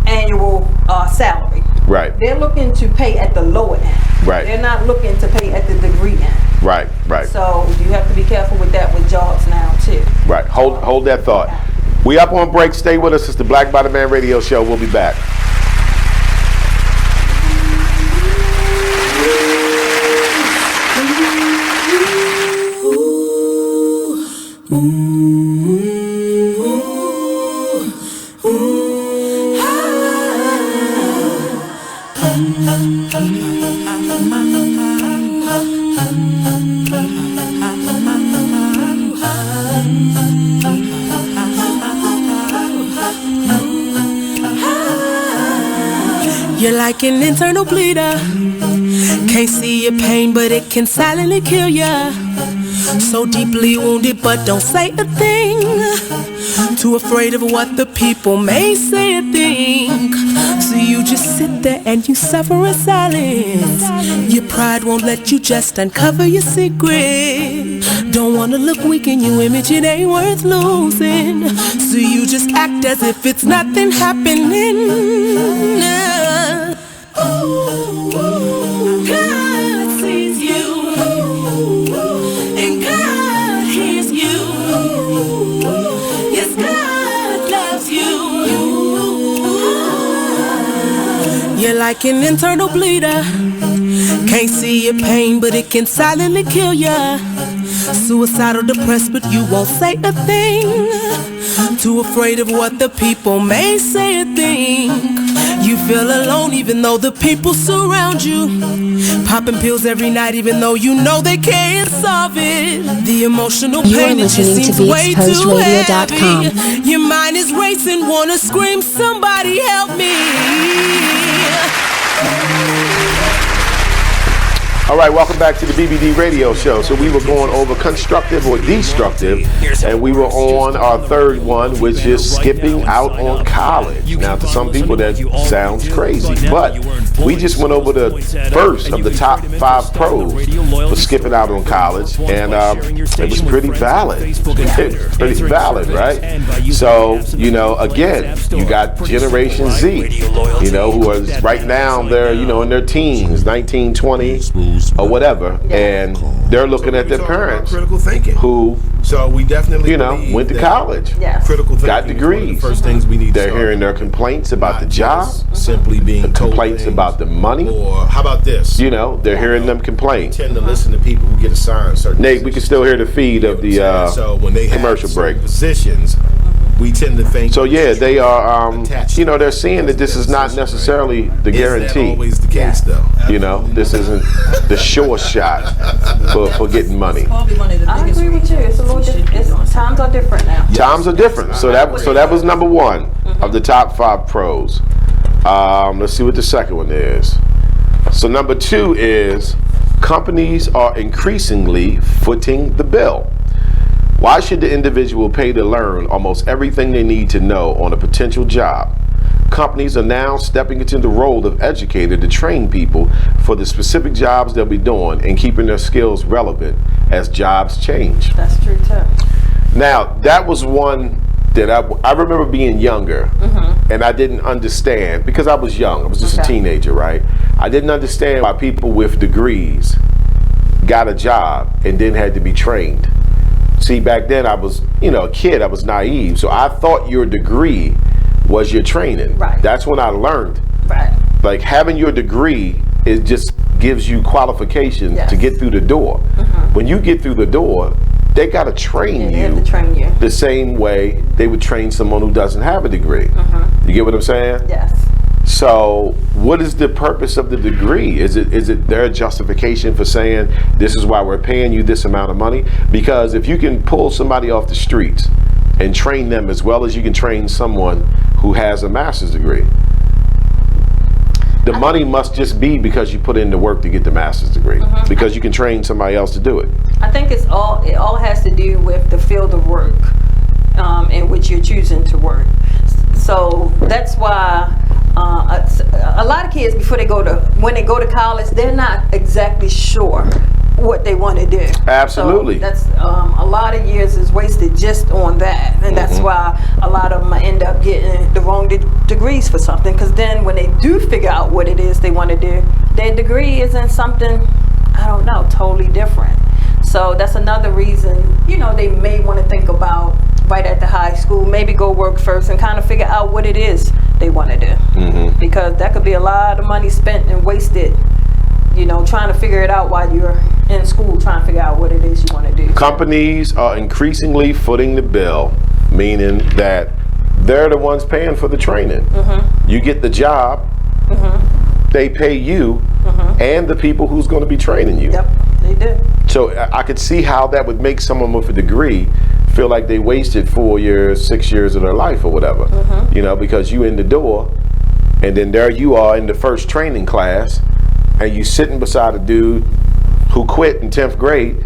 annual salary. Right. They're looking to pay at the lower end. Right. They're not looking to pay at the degree end. Right. So you have to be careful with that with jobs now too. Right. Hold that thought. We up on break. Stay with us. It's the Black Bottom Man Radio Show. We'll be back. You're like an internal bleeder. Can't see your pain, but it can silently kill ya. So deeply wounded, but don't say a thing. Too afraid of what the people may say or think. So you just sit there and you suffer in silence. Your pride won't let you just uncover your secret. Don't wanna look weak in your image, it ain't worth losing. So you just act as if it's nothing happening. God sees you, and God hears you. Yes, God loves you. You're like an internal bleeder. Can't see your pain, but it can silently kill ya. Suicidal, depressed, but you won't say a thing. Too afraid of what the people may say or think. You feel alone even though the people surround you. Popping pills every night even though you know they can't solve it. The emotional pain, it just seems way too heavy. Your mind is racing, wanna scream, somebody help me. All right, welcome back to the BBD Radio Show. So we were going over constructive or destructive, and we were on our third one, which is skipping out on college. Now, to some people, that sounds crazy, but we just went over the first of the top 5 pros for skipping out on college, and it was pretty valid. Pretty valid, right? So, you know, again, you got Generation Z, you know, who are right now, they're, you know, in their teens, 19, 20, or whatever, and they're looking at their parents critical thinking who, so we definitely, you know, went to college, critical thinking, got degrees. The first things we need. They're hearing their complaints about the job, simply being complaints about the money, or how about this? You know, they're hearing them complain. Tend to listen to people who get assigned certain. Nate, we can still hear the feed of the so when they commercial have break. Positions, we tend to think. So yeah, they are. You know, they're seeing that this is not necessarily the guarantee. Is that always the case, though? You know, this isn't the sure shot for getting money. I agree with you. It's a little different. Times are different now. Times are different. So that was number 1 of the top 5 pros. Let's see what the second one is. So number 2 is companies are increasingly footing the bill. Why should the individual pay to learn almost everything they need to know on a potential job? Companies are now stepping into the role of educator to train people for the specific jobs they'll be doing and keeping their skills relevant as jobs change. That's true too. Now, that was one that I remember being younger, and I didn't understand, because I was young. I was just a teenager, right? I didn't understand why people with degrees got a job and then had to be trained. See, back then I was, you know, a kid. I was naive, so I thought your degree was your training. Right. That's when I learned. Right. Like, having your degree, it just gives you qualification to get through the door. When you get through the door, they got to train you the same way they would train someone who doesn't have a degree. You get what I'm saying? Yes. So what is the purpose of the degree? Is it their justification for saying this is why we're paying you this amount of money? Because if you can pull somebody off the streets and train them as well as you can train someone who has a master's degree, the money must just be because you put in the work to get the master's degree, because you can train somebody else to do it. I think it all has to do with the field of work in which you're choosing to work. So that's why a lot of kids, when they go to college, they're not exactly sure what they want to do. Absolutely. So that's a lot of years is wasted just on that, and that's why a lot of them end up getting the wrong degrees for something, because then when they do figure out what it is they want to do, their degree isn't something, I don't know, totally different. So that's another reason, you know, they may want to think about right at the high school, maybe go work first and kind of figure out what it is they want to do. Because that could be a lot of money spent and wasted you know, trying to figure it out while you're in school, trying to figure out what it is you want to do. Companies are increasingly footing the bill, meaning that they're the ones paying for the training. You get the job, they pay you, and the people who's going to be training you. Yep, they do. So I could see how that would make someone with a degree feel like they wasted 4 years, 6 years of their life or whatever. You know, because you in the door, and then there you are in the first training class, and you sitting beside a dude who quit in 10th grade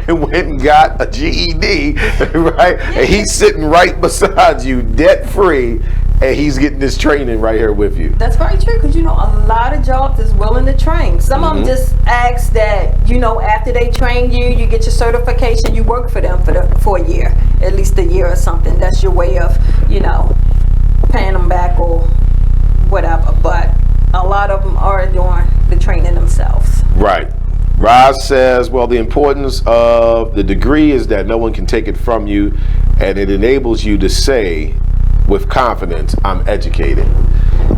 and went and got a GED, right? And he's sitting right beside you, debt free, and he's getting this training right here with you. That's very true, because you know a lot of jobs is willing to train. Some of them just ask that, you know, after they train you, you get your certification, you work for them for a year, at least a year or something. That's your way of, you know, paying them back or whatever. But a lot of them are doing the training themselves. Right. Roz says, well, the importance of the degree is that no one can take it from you, and it enables you to say with confidence, I'm educated.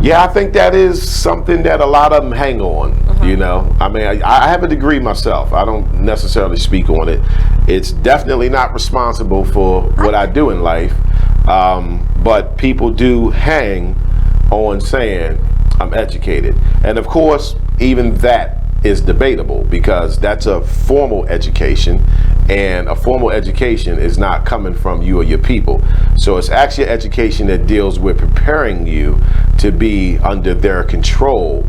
Yeah, I think that is something that a lot of them hang on, you know. I mean, I have a degree myself. I don't necessarily speak on it. It's definitely not responsible for what I do in life, but people do hang on saying, I'm educated. And of course, even that is debatable, because that's a formal education, and a formal education is not coming from you or your people. So it's actually an education that deals with preparing you to be under their control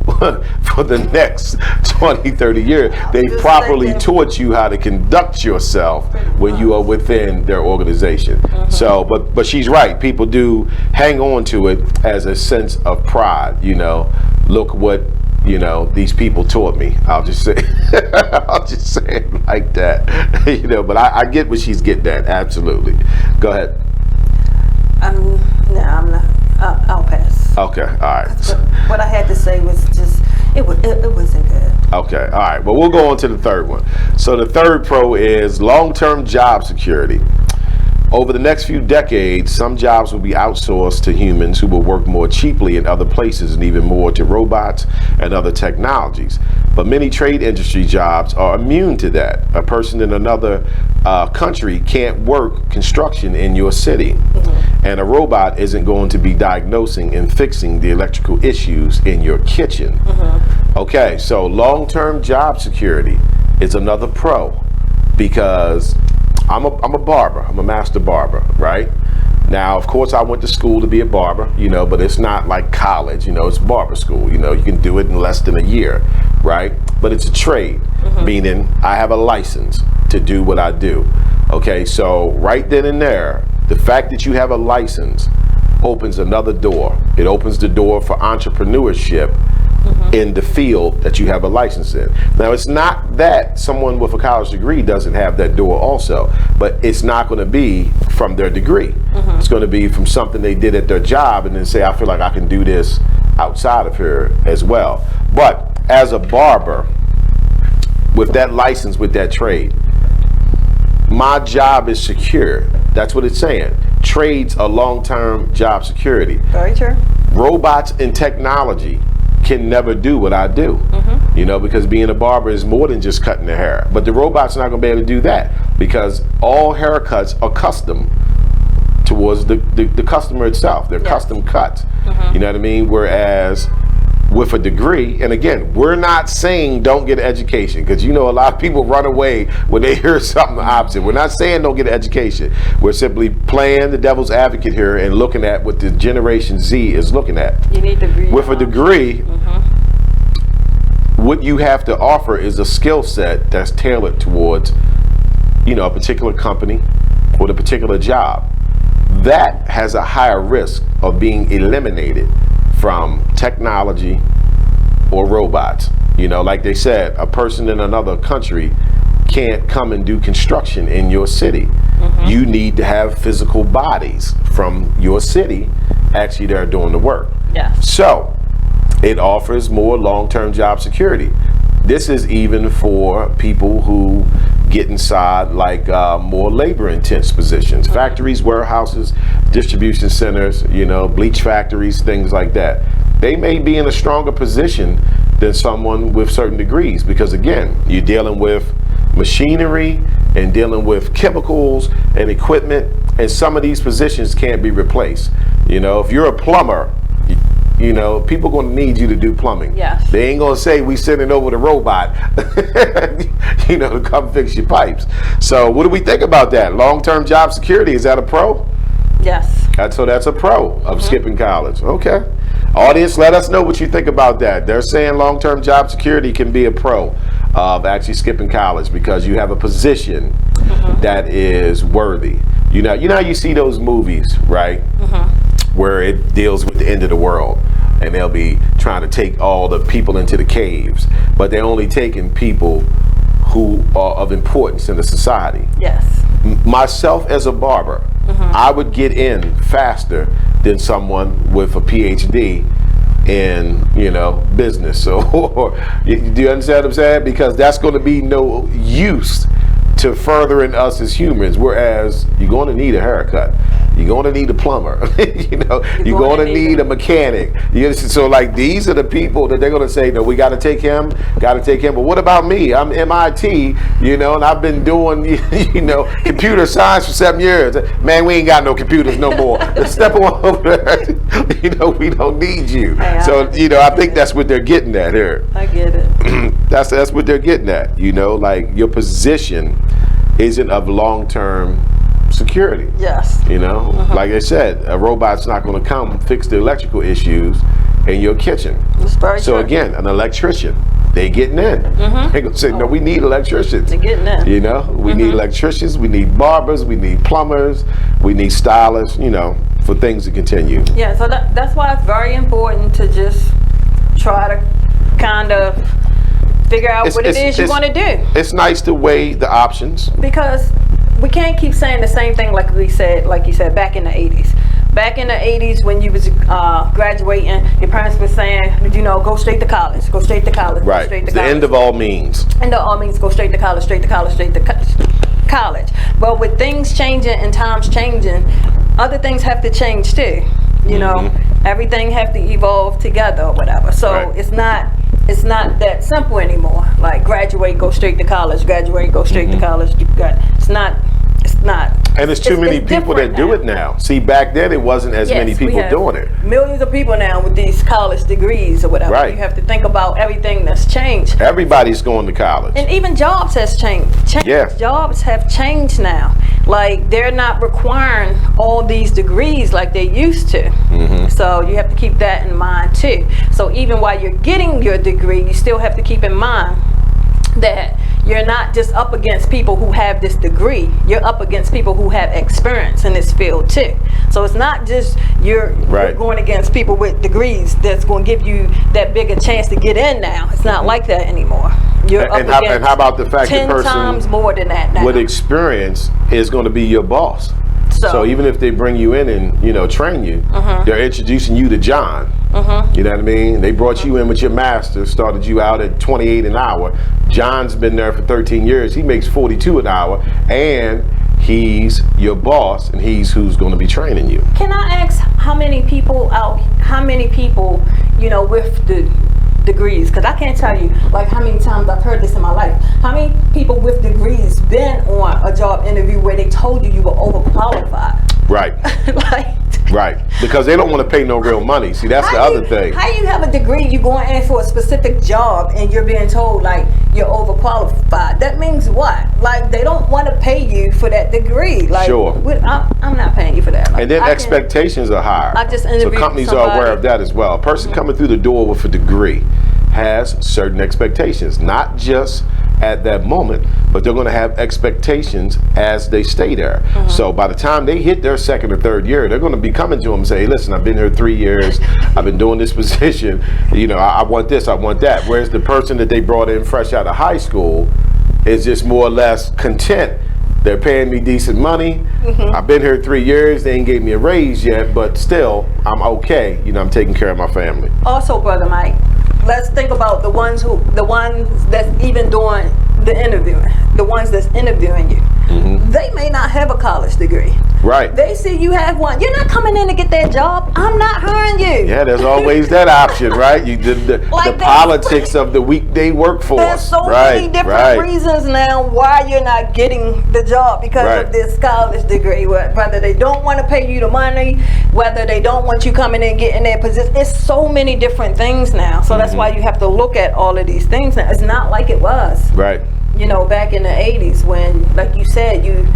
for the next 20, 30 years. They properly taught you how to conduct yourself when you are within their organization. So, but she's right. People do hang on to it as a sense of pride. You know, look what, you know, these people taught me. I'll just say, I'll just say it like that. You know, but I get what she's getting at. Absolutely. Go ahead. No, I'm not. I'll pass. Okay. All right. What I had to say was just, it wasn't good. Okay. All right. Well, we'll go on to the third one. So the third pro is long-term job security. Over the next few decades, some jobs will be outsourced to humans who will work more cheaply in other places, and even more to robots and other technologies. But many trade industry jobs are immune to that. A person in another country can't work construction in your city. And a robot isn't going to be diagnosing and fixing the electrical issues in your kitchen. Okay, so long-term job security is another pro, because I'm a barber. I'm a master barber, right? Now, of course, I went to school to be a barber, you know, but it's not like college, you know, it's barber school. You know, you can do it in less than a year, right? But it's a trade, meaning I have a license to do what I do. Okay, so right then and there, the fact that you have a license opens another door. It opens the door for entrepreneurship in the field that you have a license in. Now, it's not that someone with a college degree doesn't have that door also, but it's not going to be from their degree. It's going to be from something they did at their job, and then say, I feel like I can do this outside of here as well. But as a barber, with that license, with that trade, my job is secure. That's what it's saying. Trades are long-term job security. Very true. Robots and technology can never do what I do, you know, because being a barber is more than just cutting the hair. But the robot's not going to be able to do that, because all haircuts are custom towards the customer itself. They're custom cuts. You know what I mean? Whereas with a degree, and again, we're not saying don't get an education, because you know a lot of people run away when they hear something opposite. We're not saying don't get an education. We're simply playing the devil's advocate here and looking at what the Generation Z is looking at. You need to degree. With a degree, what you have to offer is a skill set that's tailored towards, you know, a particular company or a particular job. That has a higher risk of being eliminated from technology or robots. You know, like they said, a person in another country can't come and do construction in your city. You need to have physical bodies from your city actually there doing the work. So it offers more long-term job security. This is even for people who get inside like more labor-intense positions, factories, warehouses, distribution centers, you know, bleach factories, things like that. They may be in a stronger position than someone with certain degrees, because again, you're dealing with machinery and dealing with chemicals and equipment, and some of these positions can't be replaced. You know, if you're a plumber, you know, people going to need you to do plumbing. Yes. They ain't going to say we sending over the robot, you know, to come fix your pipes. So what do we think about that? Long-term job security, is that a pro? Yes. So that's a pro of skipping college. Okay. Audience, let us know what you think about that. They're saying long-term job security can be a pro of actually skipping college because you have a position that is worthy. You know how you see those movies, right? Where it deals with the end of the world, and they'll be trying to take all the people into the caves, but they're only taking people who are of importance in the society. Yes. Myself as a barber, I would get in faster than someone with a PhD in, you know, business. Or do you understand what I'm saying? Because that's going to be no use to furthering us as humans. Whereas you're going to need a haircut. You're going to need a plumber. You know, you're going to need a mechanic. So like these are the people that they're going to say, no, we got to take him. But what about me? I'm MIT, you know, and I've been doing, you know, computer science for 7 years. Man, we ain't got no computers no more. Step on over there. You know, we don't need you. So, you know, I think that's what they're getting at here. I get it. That's what they're getting at. You know, like your position isn't of long-term security. Yes. You know, like I said, a robot's not going to come fix the electrical issues in your kitchen. That's very so true. Again, an electrician, they getting in. They gonna say, no, we need electricians. They're getting in. You know, we need electricians, we need barbers, we need plumbers, we need stylists, you know, for things to continue. Yeah, so that's why it's very important to just try to kind of figure out what it is you want to do. It's nice to weigh the options. Because we can't keep saying the same thing like you said back in the 80s. Back in the 80s when you was graduating, your parents were saying, you know, go straight to college, go straight to college, right. Go straight to college. The end of all means. End of all means, go straight to college, straight to college, straight to college. But with things changing and times changing, other things have to change too. You know, everything have to evolve together or whatever. So it's not that simple anymore. Like graduate, go straight to college. Graduate, go straight to college. It's not. And there's too many people that do it now. See, back then it wasn't as many people doing it. Millions of people now with these college degrees or whatever. Right. You have to think about everything that's changed. Everybody's going to college. And even jobs has changed. Yeah. Jobs have changed now. Like they're not requiring all these degrees like they used to. So you have to keep that in mind too. So even while you're getting your degree, you still have to keep in mind that you're not just up against people who have this degree. You're up against people who have experience in this field too. So it's not just you're going against people with degrees that's going to give you that bigger chance to get in now. It's not like that anymore. You're up against and how about the fact 10 the person times more than that now. with experience is going to be your boss. So even if they bring you in and, you know, train you, they're introducing you to John. You know what I mean? They brought you in with your master, started you out at 28 an hour. John's been there for 13 years. He makes 42 an hour, and he's your boss, and he's who's going to be training you. Can I ask how many people, you know, with the degrees, because I can't tell you like how many times I've heard this in my life. How many people with degrees been on a job interview where they told you were overqualified? Right. Right, because they don't want to pay no real money. See, that's the other thing. How you have a degree, you going in for a specific job, and you're being told like you're overqualified? That means what? Like they don't want to pay you for that degree. Like, sure. I'm not paying you for that. Like, and then expectations are higher. I just so companies are aware of that as well. A person coming through the door with a degree has certain expectations, not just at that moment, but they're going to have expectations as they stay there. So by the time they hit their second or third year, they're going to be coming to them and say, hey, listen, I've been here 3 years, I've been doing this position, you know, I want this, I want that. Whereas the person that they brought in fresh out of high school is just more or less content. They're paying me decent money. I've been here 3 years. They ain't gave me a raise yet, but still, I'm okay. You know, I'm taking care of my family. Also, Brother Mike, let's think about the ones that's even doing the interviewing, the ones that's interviewing you. They may not have a college degree. Right. They see you have one. You're not coming in to get that job. I'm not hiring you. Yeah, there's always that option, right? You did the politics of the weekday workforce. There's so many different reasons now why you're not getting the job because of this college degree. Whether they don't want to pay you the money, whether they don't want you coming in getting that position. It's so many different things now. So that's why you have to look at all of these things now. It's not like it was. Right. You know, back in the 80s when, like you said, you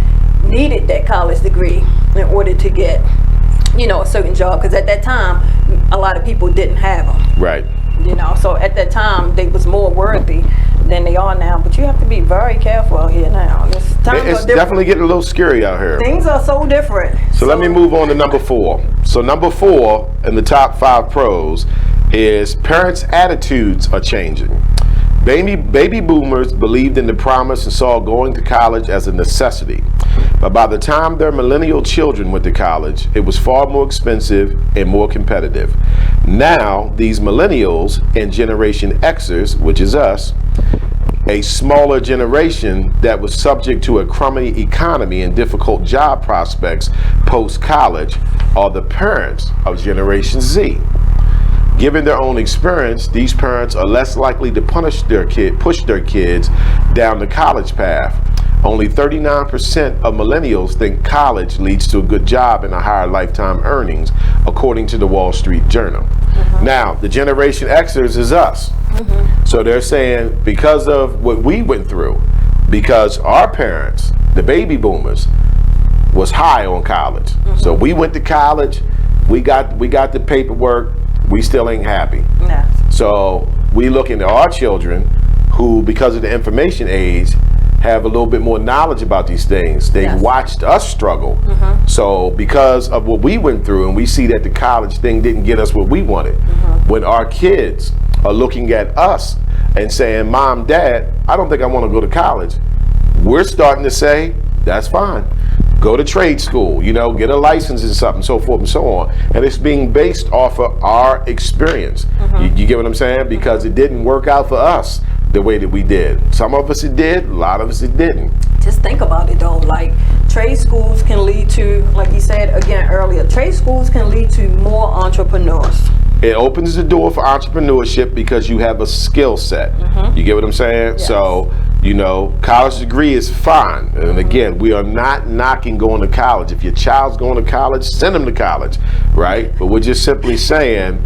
needed that college degree in order to get, you know, a certain job. Because at that time, a lot of people didn't have them. Right. You know, so at that time, they was more worthy than they are now. But you have to be very careful out here now. It's definitely getting a little scary out here. Things are so different. So let me move on to number 4. So number 4 in the top 5 pros is parents' attitudes are changing. Baby boomers believed in the promise and saw going to college as a necessity. But by the time their millennial children went to college, it was far more expensive and more competitive. Now, these millennials and Generation Xers, which is us, a smaller generation that was subject to a crummy economy and difficult job prospects post-college, are the parents of Generation Z. Given their own experience, these parents are less likely to push their kids down the college path. Only 39% of millennials think college leads to a good job and a higher lifetime earnings, according to the Wall Street Journal. Now, the Generation Xers is us. So they're saying because of what we went through, because our parents, the baby boomers, was high on college. So we went to college, we got the paperwork, we still ain't happy. No. So we looking at our children who, because of the information age, have a little bit more knowledge about these things. They've watched us struggle. So because of what we went through, and we see that the college thing didn't get us what we wanted, when our kids are looking at us and saying, Mom, Dad, I don't think I want to go to college, we're starting to say, that's fine. Go to trade school, you know, get a license and something, so forth and so on. And it's being based off of our experience. You get what I'm saying? Because it didn't work out for us the way that we did. Some of us it did, a lot of us it didn't. Just think about it though, like trade schools can lead to, like you said again earlier, trade schools can lead to more entrepreneurs. It opens the door for entrepreneurship because you have a skill set. You get what I'm saying? Yes. So, you know, college degree is fine. And again, we are not knocking going to college. If your child's going to college, send them to college, right? But we're just simply saying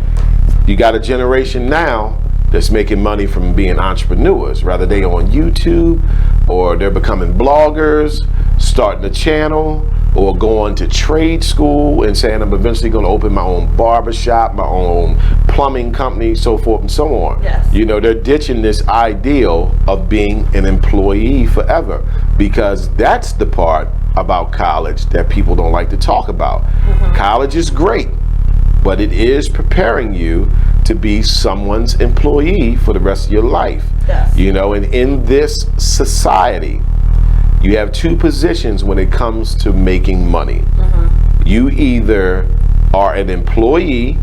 you got a generation now that's making money from being entrepreneurs. Rather they on YouTube or they're becoming bloggers, starting a channel, or going to trade school and saying I'm eventually going to open my own barbershop, my own plumbing company, so forth and so on. Yes. You know, they're ditching this ideal of being an employee forever, because that's the part about college that people don't like to talk about. College is great, but it is preparing you to be someone's employee for the rest of your life. Yes. You know, and in this society, you have two positions when it comes to making money. You either are an employee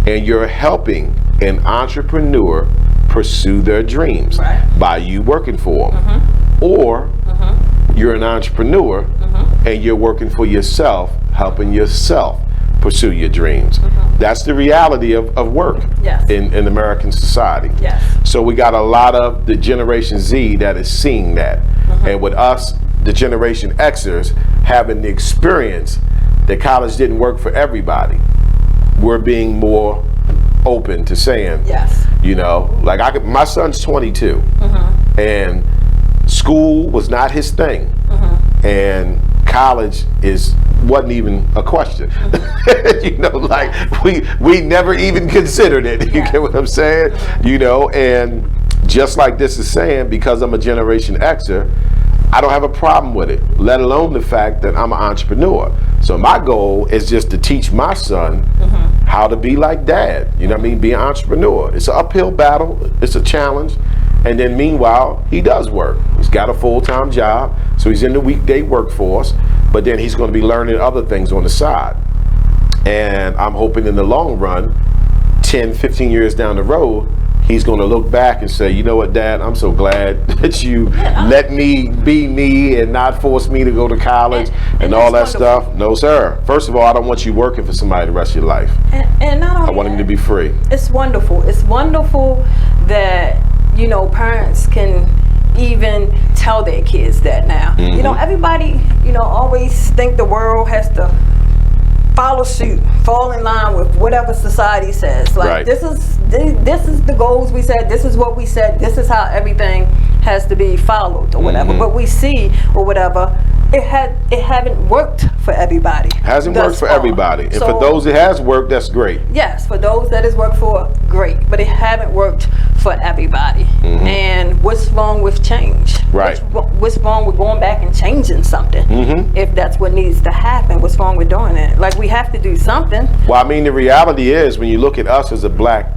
and you're helping an entrepreneur pursue their dreams by you working for them, or you're an entrepreneur and you're working for yourself, helping yourself pursue your dreams. That's the reality of work in American society. So we got a lot of the Generation Z that is seeing that. And with us, the Generation Xers, having the experience that college didn't work for everybody, we're being more open to saying, you know, like my son's 22 and school was not his thing. And college wasn't even a question. You know, like we never even considered it. You get what I'm saying? You know, and just like this is saying, because I'm a Generation Xer, I don't have a problem with it, let alone the fact that I'm an entrepreneur. So my goal is just to teach my son how to be like Dad. You know what I mean? Be an entrepreneur. It's an uphill battle. It's a challenge. And then meanwhile, he does work. He's got a full-time job, so he's in the weekday workforce, but then he's going to be learning other things on the side. And I'm hoping in the long run, 10, 15 years down the road, he's going to look back and say, you know what, Dad, I'm so glad that you let me be me and not force me to go to college and all that stuff. No, sir. First of all, I don't want you working for somebody the rest of your life. And not only I want him to be free. It's wonderful. It's wonderful that, you know, parents can even tell their kids that now. You know, everybody, you know, always think the world has to follow suit, fall in line with whatever society says. Like this is the goals we set, this is what we said, this is how everything has to be followed or whatever. But we see or whatever, it haven't worked for everybody. Hasn't worked for everybody. And for those it has worked, that's great. Yes, for those that it's worked for, great. But it haven't worked for everybody. And what's wrong with change? Right. What's wrong with going back and changing something? If that's what needs to happen, what's wrong with doing it? Like, we have to do something. Well, I mean, the reality is, when you look at us as a black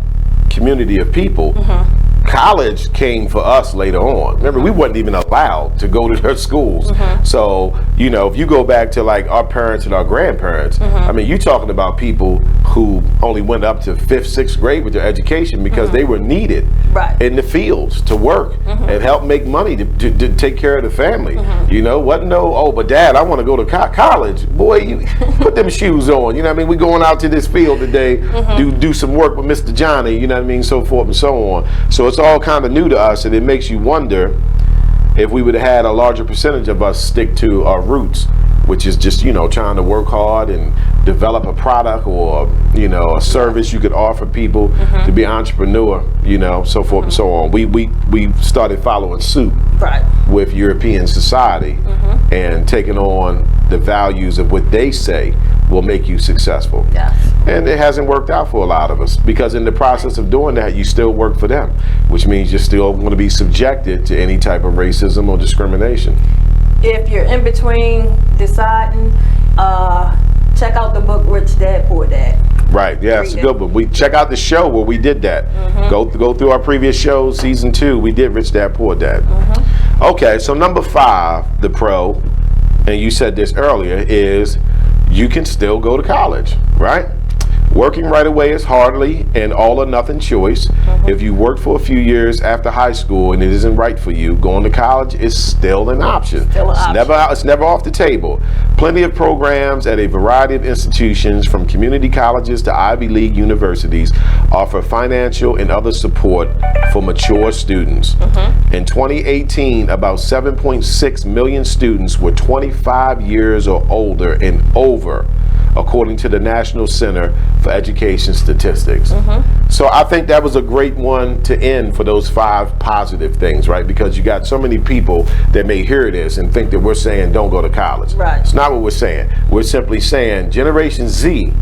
community of people, college came for us later on. Remember, we wasn't even allowed to go to their schools. So, you know, if you go back to like our parents and our grandparents, I mean, you're talking about people who only went up to 5th, 6th grade with their education because they were needed in the fields to work and help make money to take care of the family. You know, wasn't but Dad, I want to go to college. Boy, you put them shoes on. You know what I mean? We're going out to this field today, do some work with Mr. Johnny, you know what I mean? So forth and so on. So it's all kind of new to us, and it makes you wonder if we would have had a larger percentage of us stick to our roots, which is just, you know, trying to work hard and develop a product or, you know, a service you could offer people to be an entrepreneur, you know, so forth and so on. We started following suit with European society and taking on the values of what they say will make you successful. And it hasn't worked out for a lot of us, because in the process of doing that, you still work for them, which means you're still going to be subjected to any type of racism or discrimination. If you're in between deciding, check out the book Rich Dad Poor Dad. Right, yeah, it's a good one. We check out the show where we did that. Go through our previous shows, season 2, we did Rich Dad Poor Dad. Okay, so number 5, the pro, and you said this earlier, is you can still go to college, right? Working right away is hardly an all or nothing choice. If you worked for a few years after high school and it isn't right for you, going to college is still an option. It's never off the table. Plenty of programs at a variety of institutions, from community colleges to Ivy League universities, offer financial and other support for mature students. In 2018, about 7.6 million students were 25 years or older and over, according to the National Center for Education Statistics. So I think that was a great one to end for those 5 positive things, right? Because you got so many people that may hear this and think that we're saying don't go to college. It's not what we're saying. We're simply saying Generation Z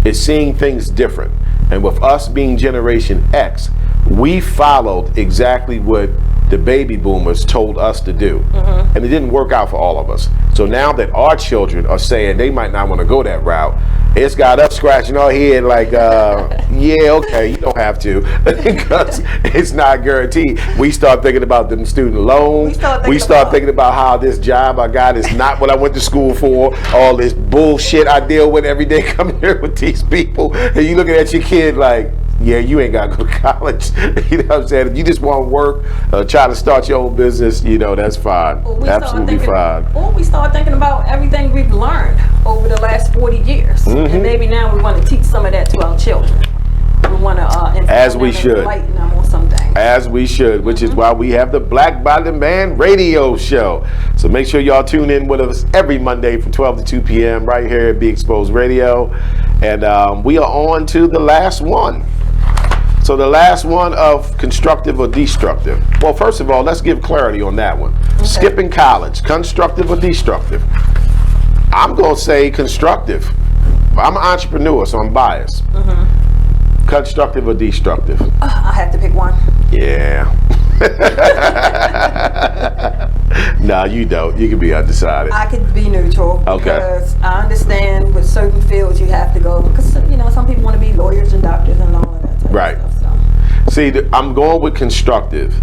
is seeing things different. And with us being Generation X, we followed exactly what the baby boomers told us to do. And it didn't work out for all of us. So now that our children are saying they might not want to go that route, it's got us scratching our head like, yeah, okay, you don't have to, because it's not guaranteed. We start thinking about them student loans. We start thinking about how this job I got is not what I went to school for. All this bullshit I deal with every day coming here with these people. And you looking at your kid like, yeah, you ain't got to go to college. You know what I'm saying? If you just want to work, try to start your own business, you know, that's fine. Absolutely fine. Or we start thinking about everything we've learned over the last 40 years. And maybe now we want to teach some of that to our children. We want to as we should. Enlighten them on some things. As we should, which is why we have the Black Bottom Man radio show. So make sure y'all tune in with us every Monday from 12 to 2 p.m. right here at Be Exposed Radio. And we are on to the last one. So the last one of constructive or destructive. Well, first of all, let's give clarity on that one. Skipping college, constructive or destructive? I'm going to say constructive. I'm an entrepreneur, so I'm biased. Constructive or destructive? I have to pick one. Yeah. No, you don't. You can be undecided. I could be neutral. Because I understand with certain fields you have to go. Because, you know, some people want to be lawyers and doctors and all of that type of stuff. See, I'm going with constructive,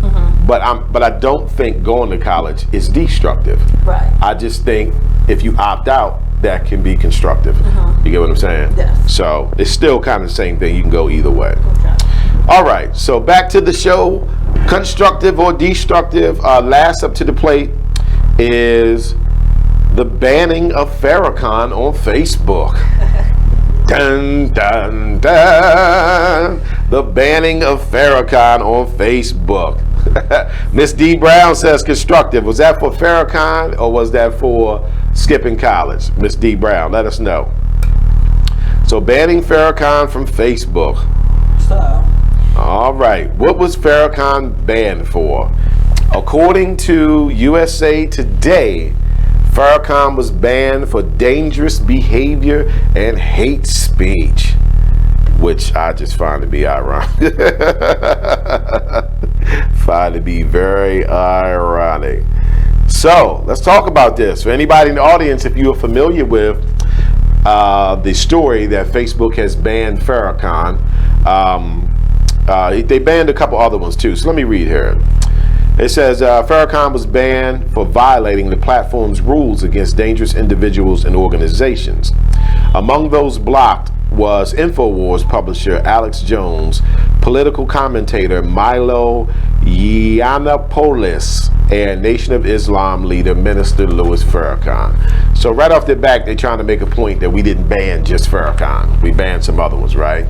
but I don't think going to college is destructive. I just think if you opt out, that can be constructive. You get what I'm saying? Yes. So it's still kind of the same thing. You can go either way. All right, so back to the show. Constructive or destructive. Last up to the plate is the banning of Farrakhan on Facebook. Dun, dun, dun. The banning of Farrakhan on Facebook. Miss D. Brown says constructive. Was that for Farrakhan or was that for skipping college? Miss D. Brown, let us know. So banning Farrakhan from Facebook. All right. What was Farrakhan banned for? According to USA Today, Farrakhan was banned for dangerous behavior and hate speech, which I just find to be ironic. Find to be very ironic. So let's talk about this. For anybody in the audience, if you are familiar with the story that Facebook has banned Farrakhan, they banned a couple other ones too. So let me read here. It says Farrakhan was banned for violating the platform's rules against dangerous individuals and organizations. Among those blocked was InfoWars publisher Alex Jones, political commentator Milo Yiannopoulos, and Nation of Islam leader Minister Louis Farrakhan. So right off the back, they're trying to make a point that we didn't ban just Farrakhan. We banned some other ones, right?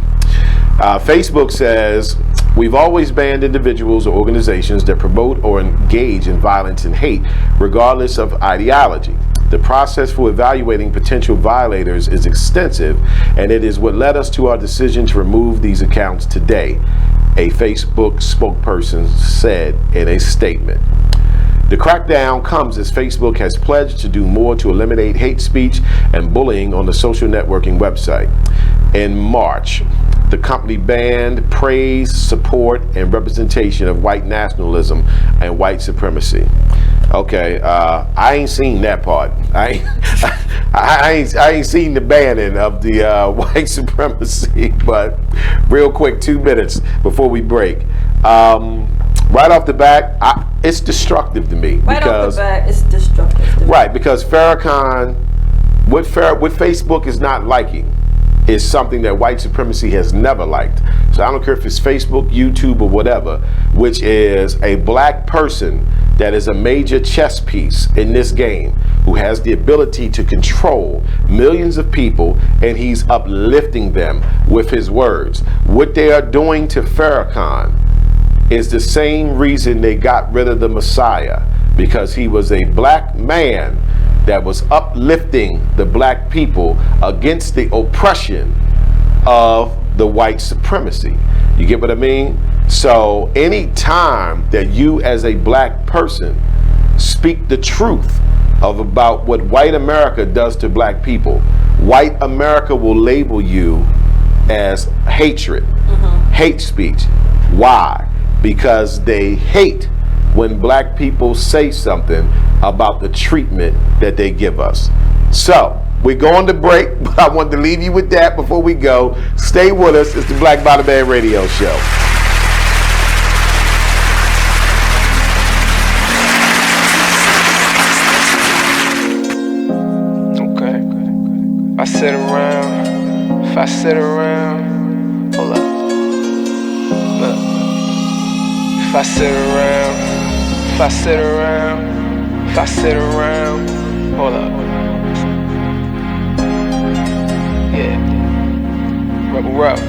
Facebook says, we've always banned individuals or organizations that promote or engage in violence and hate, regardless of ideology. The process for evaluating potential violators is extensive, and it is what led us to our decision to remove these accounts today, a Facebook spokesperson said in a statement. The crackdown comes as Facebook has pledged to do more to eliminate hate speech and bullying on the social networking website. In March, the company banned praise, support, and representation of white nationalism and white supremacy. Okay, I ain't seen that part. I ain't seen the banning of the white supremacy, but real quick, 2 minutes before we break. Right off the bat, it's destructive to me. Right off the bat, it's destructive to me. Right, because Farrakhan, what Facebook is not liking is something that white supremacy has never liked. So I don't care if it's Facebook, YouTube, or whatever, which is a black person that is a major chess piece in this game, who has the ability to control millions of people, and he's uplifting them with his words. What they are doing to Farrakhan is the same reason they got rid of the Messiah, because he was a black man that was uplifting the black people against the oppression of the white supremacy. You get what I mean? So any time that you as a black person speak the truth about what white America does to black people, white America will label you as hatred, hate speech. Why? Because they hate when black people say something about the treatment that they give us. So, we're going to break, but I wanted to leave you with that before we go. Stay with us. It's the Black Bottom Band Radio Show. Okay. If I sit around, hold up. Look. If I sit around, hold up. Yeah. Rub.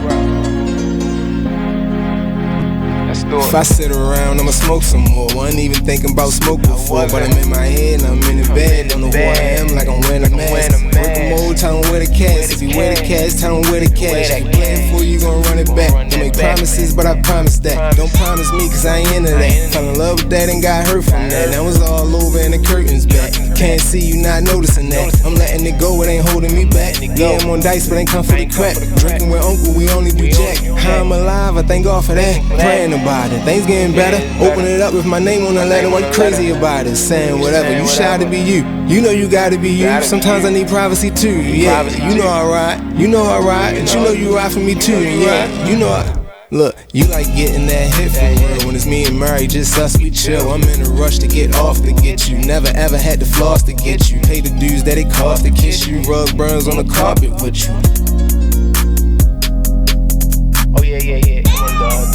Let's do it. If I sit around, I'ma smoke some more. Wasn't even thinking about smoke before, but I'm in my head and I'm in the bed. Don't know who I am, like I'm wearing a mask. Work them old, tell them where the cash. If you wear the cash, tell them where the cash. If you playing for you, gon' run it back. Don't make promises, but I promise that. Don't promise me, cause I ain't into that. Fell in love with that and got hurt from that. Now it's all over and the curtains back. Can't see you not noticing that. I'm letting it go, it ain't holding me back. Yeah, I'm on dice, but ain't come for the crap. Drinking with uncle, we only do jack. How I'm alive, I thank God for that. Praying about it, things getting better. Open it up with my name on the letter. Why you crazy about it? Saying whatever, you shy to be you. You know you gotta be you. Sometimes I need privacy too. Yeah, you know I ride. You know I ride, and you know you ride for me too. Yeah, you know I. Look, you like getting that hit for real. When it's me and Murray, just us, we chill. I'm in a rush to get off to get you. Never ever had to floss to get you. Pay the dues that it cost to kiss you. Rug burns on the carpet with you. Oh yeah. Come on, dog.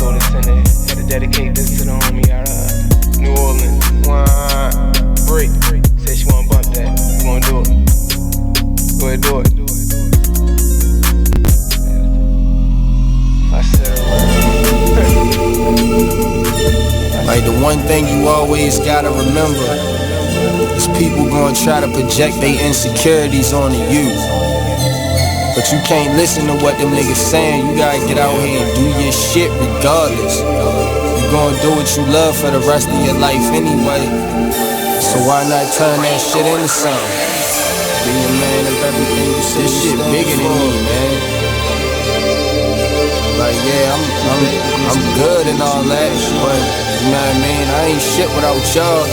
always gotta remember is people gonna try to project their insecurities onto you. But you can't listen to what them niggas saying. You gotta get out here and do your shit regardless. You gonna do what you love for the rest of your life anyway. So why not turn that shit into something? Be a man of everything you say. This shit bigger than me, man. Like yeah, I'm good and all that, but you know what I mean? I ain't shit without y'all.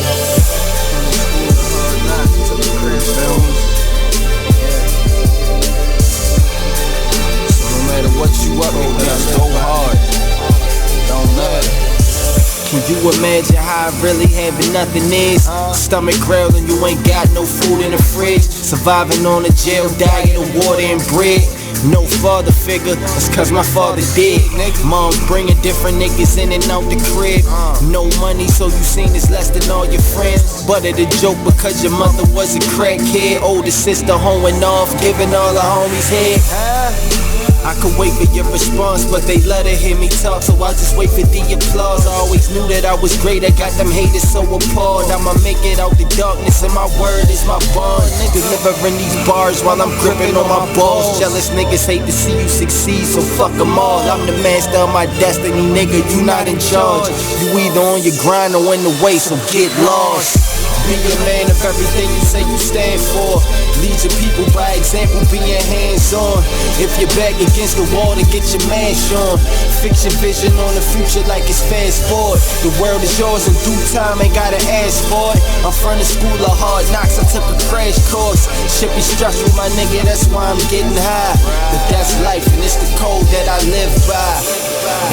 What you up against, go hard, don't matter. Can you imagine how I really having nothing is? Stomach growling, you ain't got no food in the fridge. Surviving on a jail diet of water and bread. No father figure, that's cause my father dead. Mom's bringing different niggas in and out the crib. No money, so you seen it's less than all your friends. But it a joke because your mother was a crackhead. Older sister hoeing off, giving all the homies head. I could wait for your response, but they love to hear me talk, so I'll just wait for the applause. I always knew that I was great, I got them haters so appalled. I'ma make it out the darkness, and my word is my bond. Delivering these bars while I'm gripping on my balls. Jealous niggas hate to see you succeed, so fuck them all. I'm the master of my destiny, nigga, you not in charge. You either on your grind or in the way, so get lost. Be a man of everything you say you stand for. Lead your people by example, being hands-on. If you're back against the wall, then get your mash on. Fix your vision on the future like it's fast forward. The world is yours in due time, ain't gotta ask for it. I'm from the school of hard knocks, I took a crash course. Shit be stressful, my nigga, that's why I'm getting high. But that's life, and it's the code that I live by.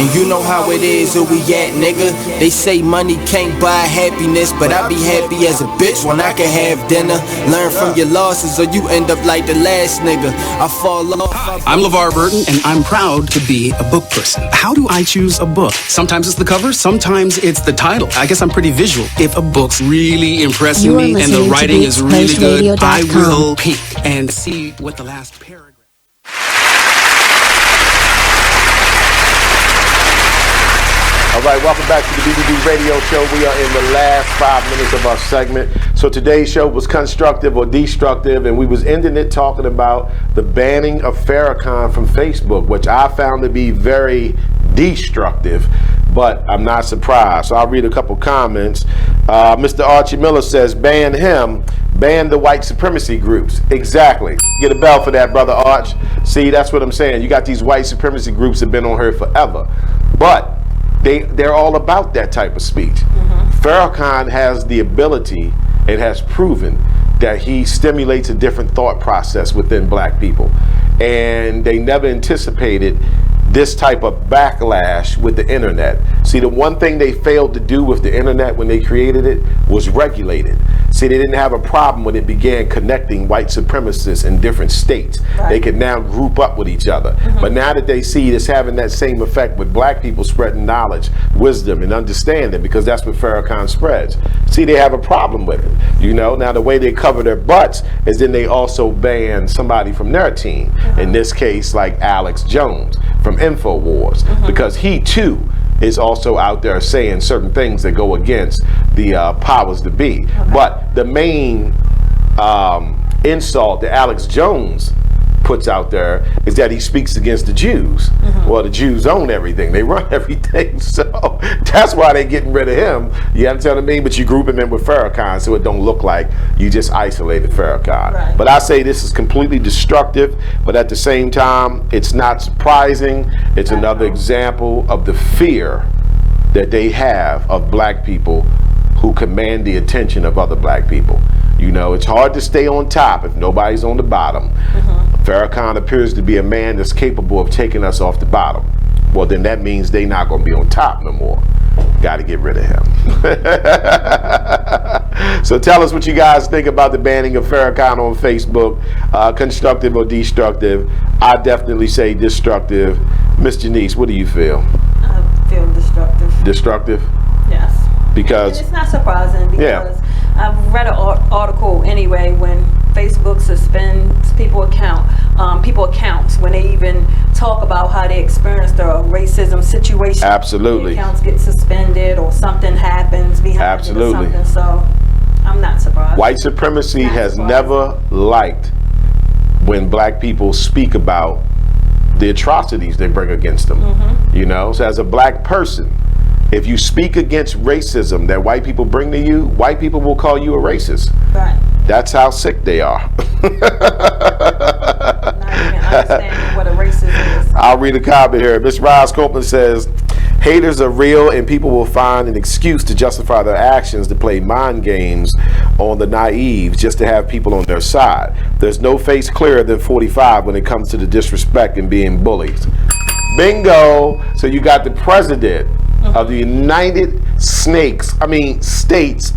And you know how it is, where we at, nigga. They say money can't buy happiness, but I be happy as a bitch when I can have dinner. Learn from your losses or you end up like the last nigga. I fall off. Hi, I'm LeVar Burton, and I'm proud to be a book person. How do I choose a book? Sometimes it's the cover, sometimes it's the title. I guess I'm pretty visual. If a book's really impressing me and the writing is really good, I will peek and see what the last paragraph. All right, welcome back to the BBB Radio Show. We are in the last 5 minutes of our segment. So today's show was Constructive or Destructive, and we was ending it talking about the banning of Farrakhan from Facebook, which I found to be very destructive, but I'm not surprised. So I'll read a couple comments. Mr. Archie Miller says, ban him, ban the white supremacy groups. Exactly. Get a bell for that, brother Arch. See, that's what I'm saying. You got these white supremacy groups that have been on her forever. But they're all about that type of speech. Farrakhan has the ability and has proven that he stimulates a different thought process within black people. And they never anticipated this type of backlash with the internet. See, the one thing they failed to do with the internet when they created it was regulate it. See, they didn't have a problem when it began connecting white supremacists in different states. Right. They could now group up with each other. But now that they see it's having that same effect with black people spreading knowledge, wisdom, and understanding, because that's what Farrakhan spreads. See, they have a problem with it. You know, now the way they cover their butts is then they also ban somebody from their team. In this case, like Alex Jones from InfoWars, because he too is also out there saying certain things that go against the powers that be. But the main insult that Alex Jones puts out there is that he speaks against the Jews. Well, the Jews own everything. They run everything. So that's why they're getting rid of him. You understand what I mean? But you group him in with Farrakhan so it don't look like you just isolated Farrakhan. Right. But I say this is completely destructive, but at the same time, it's not surprising. It's another example of the fear that they have of black people who command the attention of other black people. You know, it's hard to stay on top if nobody's on the bottom. Farrakhan appears to be a man that's capable of taking us off the bottom. Well, then that means they're not going to be on top no more. Got to get rid of him. So tell us what you guys think about the banning of Farrakhan on Facebook. Constructive or destructive? I definitely say destructive. Miss Janice, what do you feel? I feel destructive. Destructive? Yes. Because? And it's not surprising because I've read an article anyway when Facebook suspends people accounts when they even talk about how they experienced a racism situation. Absolutely. Their accounts get suspended or something happens behind it or something. So I'm not surprised. White supremacy has never liked when black people speak about the atrocities they bring against them. You know, so as a black person, if you speak against racism that white people bring to you, white people will call you a racist. Right. That's how sick they are. Not even understanding what a racist is. I'll read a comment here. Miss Roz Copeland says, haters are real and people will find an excuse to justify their actions to play mind games on the naive just to have people on their side. There's no face clearer than 45 when it comes to the disrespect and being bullies. Bingo! So you got the president of the United States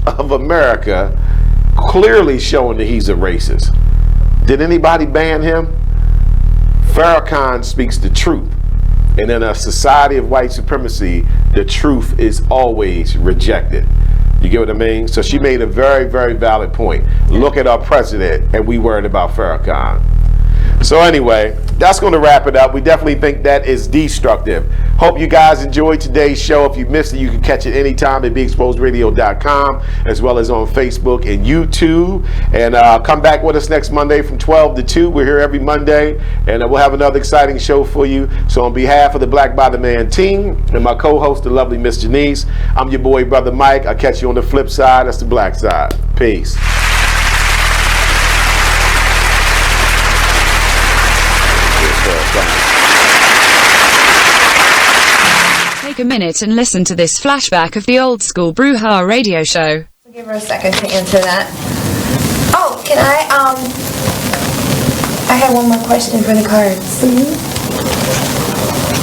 of America clearly showing that he's a racist. Did anybody ban him? Farrakhan speaks the truth. And in a society of white supremacy, the truth is always rejected. You get what I mean? So she made a very, very valid point. Look at our president, and we worried about Farrakhan. So anyway, that's going to wrap it up. We definitely think that is destructive. Hope you guys enjoyed today's show. If you missed it, you can catch it anytime at BeExposedRadio.com, as well as on Facebook and YouTube. And come back with us next Monday from 12 to 2. We're here every Monday, and we'll have another exciting show for you. So on behalf of the Black by the Man team and my co-host, the lovely Miss Janice, I'm your boy, Brother Mike. I'll catch you on the flip side. That's the black side. Peace. Take a minute and listen to this flashback of the old school Brouhaha radio show. I'll give her a second to answer that. Oh, can I have one more question for the cards.